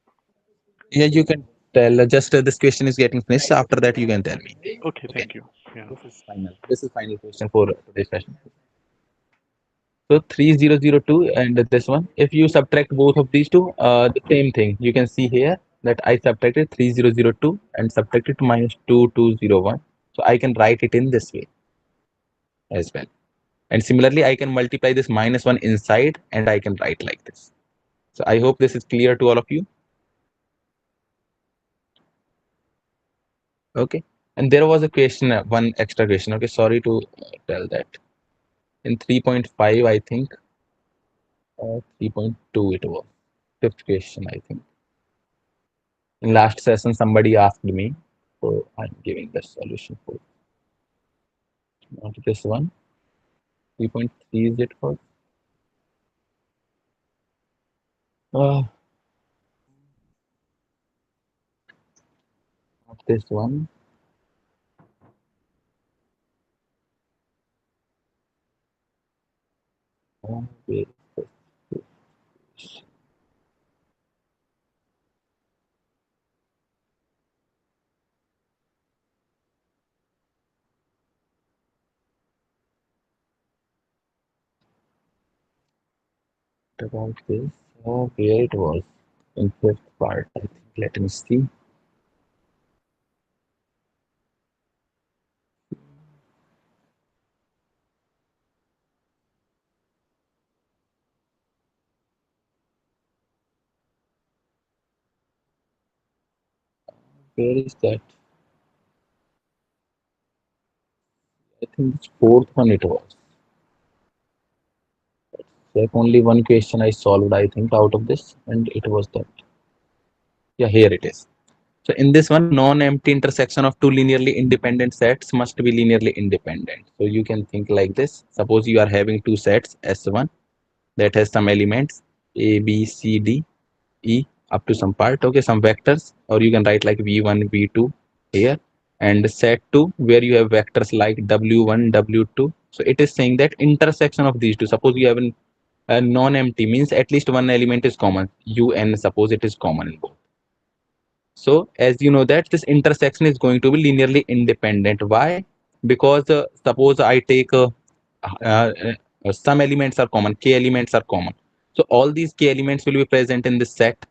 Yeah, you can tell. Just this question is getting finished. After that, you can tell me. Okay, Okay. thank you. Yeah. This is final. This is final question for today's session. So 3002 and this one. If you subtract both of these two, the same thing. You can see here that I subtracted 3002 and subtracted minus 2201. So I can write it in this way as well. And similarly, I can multiply this minus 1 inside and I can write like this. So I hope this is clear to all of you. Okay. And there was a question, one extra question. Okay, sorry to tell that. In 3.5, I think, 3.2 it was. Fifth question, I think. In last session, somebody asked me, so I'm giving the solution for not this one. 3.3 is it for? Uh, not this one. Where is this? About this. Oh, where it was in fifth part, I think. Let me see. Where is that? I think it's fourth one it was. Like only one question I solved, I think, out of this, and it was that. Yeah, here it is. So in this one, non-empty intersection of two linearly independent sets must be linearly independent. So you can think like this. Suppose you are having two sets S1 that has some elements A, B, C, D, E up to some part. Okay, some vectors, or you can write like V1, V2 here. And set 2 where you have vectors like W1, W2. So it is saying that intersection of these two. Suppose you have a non-empty means at least one element is common. UN, suppose it is common in both. So as you know that this intersection is going to be linearly independent. Why? Because suppose I take uh, some elements are common, k elements are common. So all these k elements will be present in this set.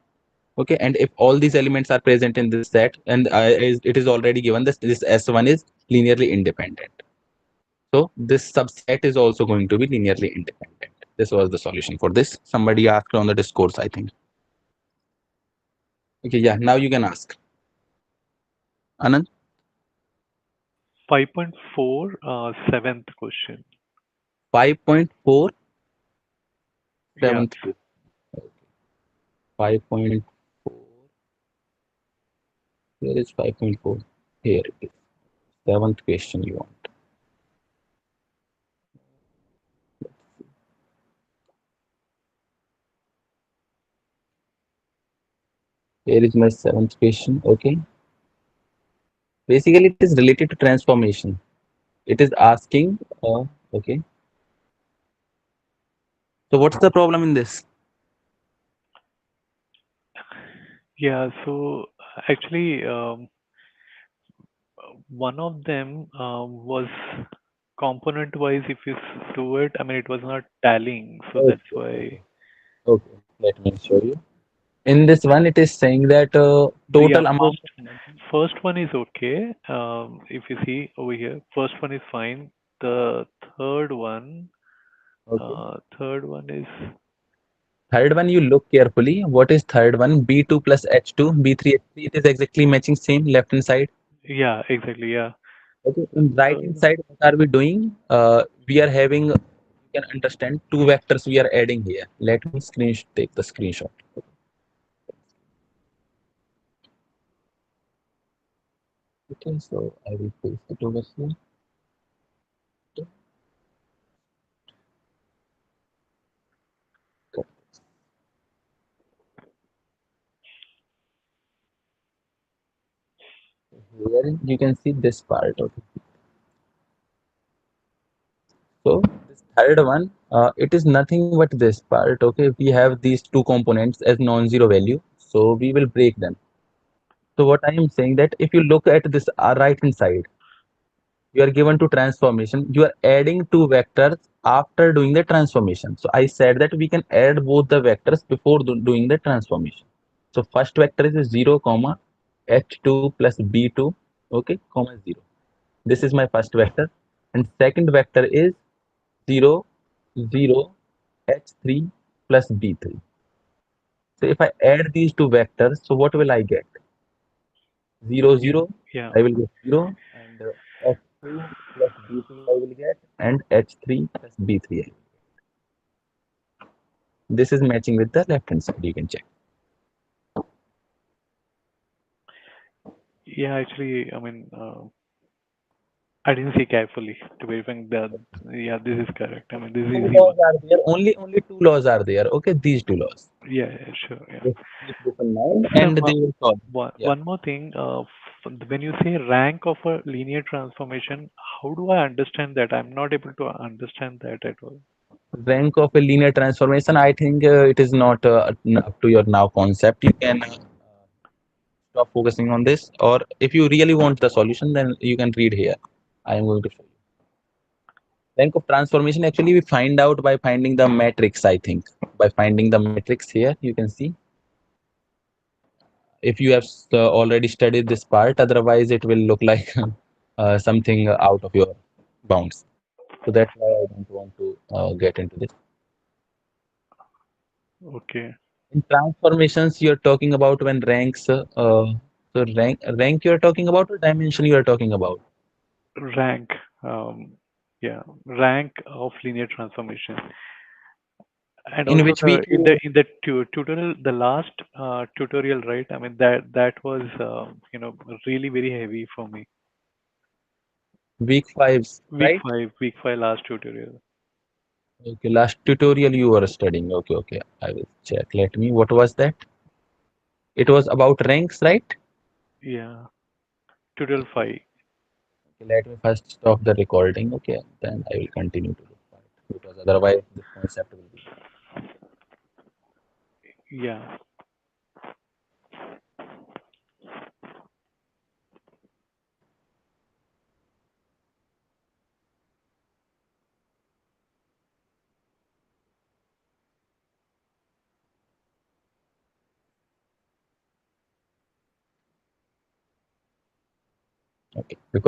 Okay, and if all these elements are present in this set, and it is already given this S1 is linearly independent. So this subset is also going to be linearly independent. This was the solution for this. Somebody asked on the discourse, I think. Okay, yeah, now you can ask. Anand? 5.4, seventh question. 5.4, Yeah. 7th. 5.4. Where is 5.4? Here it is. 7th question you want. Here is my 7th question. Okay. Basically, it is related to transformation. It is asking, okay. So what's the problem in this? Yeah. So actually, one of them was component wise. If you do it, I mean, it was not tallying. So that's Okay, why. okay, okay. Let me show you. In this one, it is saying that Yeah. total amount of First one is okay. If you see over here, first one is fine. The third one, okay. third one is, Third one, you look carefully. What is third one? B2 plus H2, B3, H3. It is exactly matching same left hand side. yeah, exactly. Yeah. Okay. In right hand Third, side, what are we doing? We are having, you can understand, two vectors we are adding here. Let me take the screenshot. Okay, so I will paste it over here. Okay, got here you can see this part. Okay, so this third one, it is nothing but this part. Okay, we have these two components as non-zero value, so we will break them. So what I am saying that if you look at this right hand side, you are given to transformation, you are adding two vectors after doing the transformation. So I said that we can add both the vectors before doing the transformation. So first vector is 0 comma h2 plus b2, okay, comma 0. This is my first vector, and second vector is 0 0 h3 plus b3. So if I add these two vectors, so what will I get? 0 Yeah, 0, yeah, I will get 0, and h2 plus b2 I will get, and h3 plus b3. This is matching with the left hand side. You can check. yeah. Actually, I mean, I didn't see carefully to verify that. Yeah, this is correct. I mean, this is Two easy laws one. are there. Only two laws are there. Okay, these two laws. Yeah, yeah, sure. Yeah. Just keep this in mind, So and they will solve. Yeah. one more thing. When you say rank of a linear transformation, how do I understand that? I'm not able to understand that at all. Rank of a linear transformation. I think it is not up to your now concept. You can stop focusing on this, or if you really want the solution, then you can read here. I am going to show you. Rank of transformation, actually we find out by finding the matrix, I think. By finding the matrix here, you can see. If you have already studied this part, otherwise it will look like something out of your bounds. So that's why I don't want to get into this. Okay. In transformations, you're talking about when ranks, so rank you're talking about, or dimension you are talking about? Rank. Yeah, rank of linear transformation. And In also which week you, in the tutorial, the last tutorial, right? I mean that was really very heavy for me. week 5, right? Week five last tutorial. Okay, last tutorial you were studying. Okay, okay. I will check. Let me. What was that? It was about ranks, right? Yeah, tutorial Okay. 5. Okay, let me first stop the recording. Okay, then I will continue to look for it because otherwise this concept will be. Yeah. Okay, because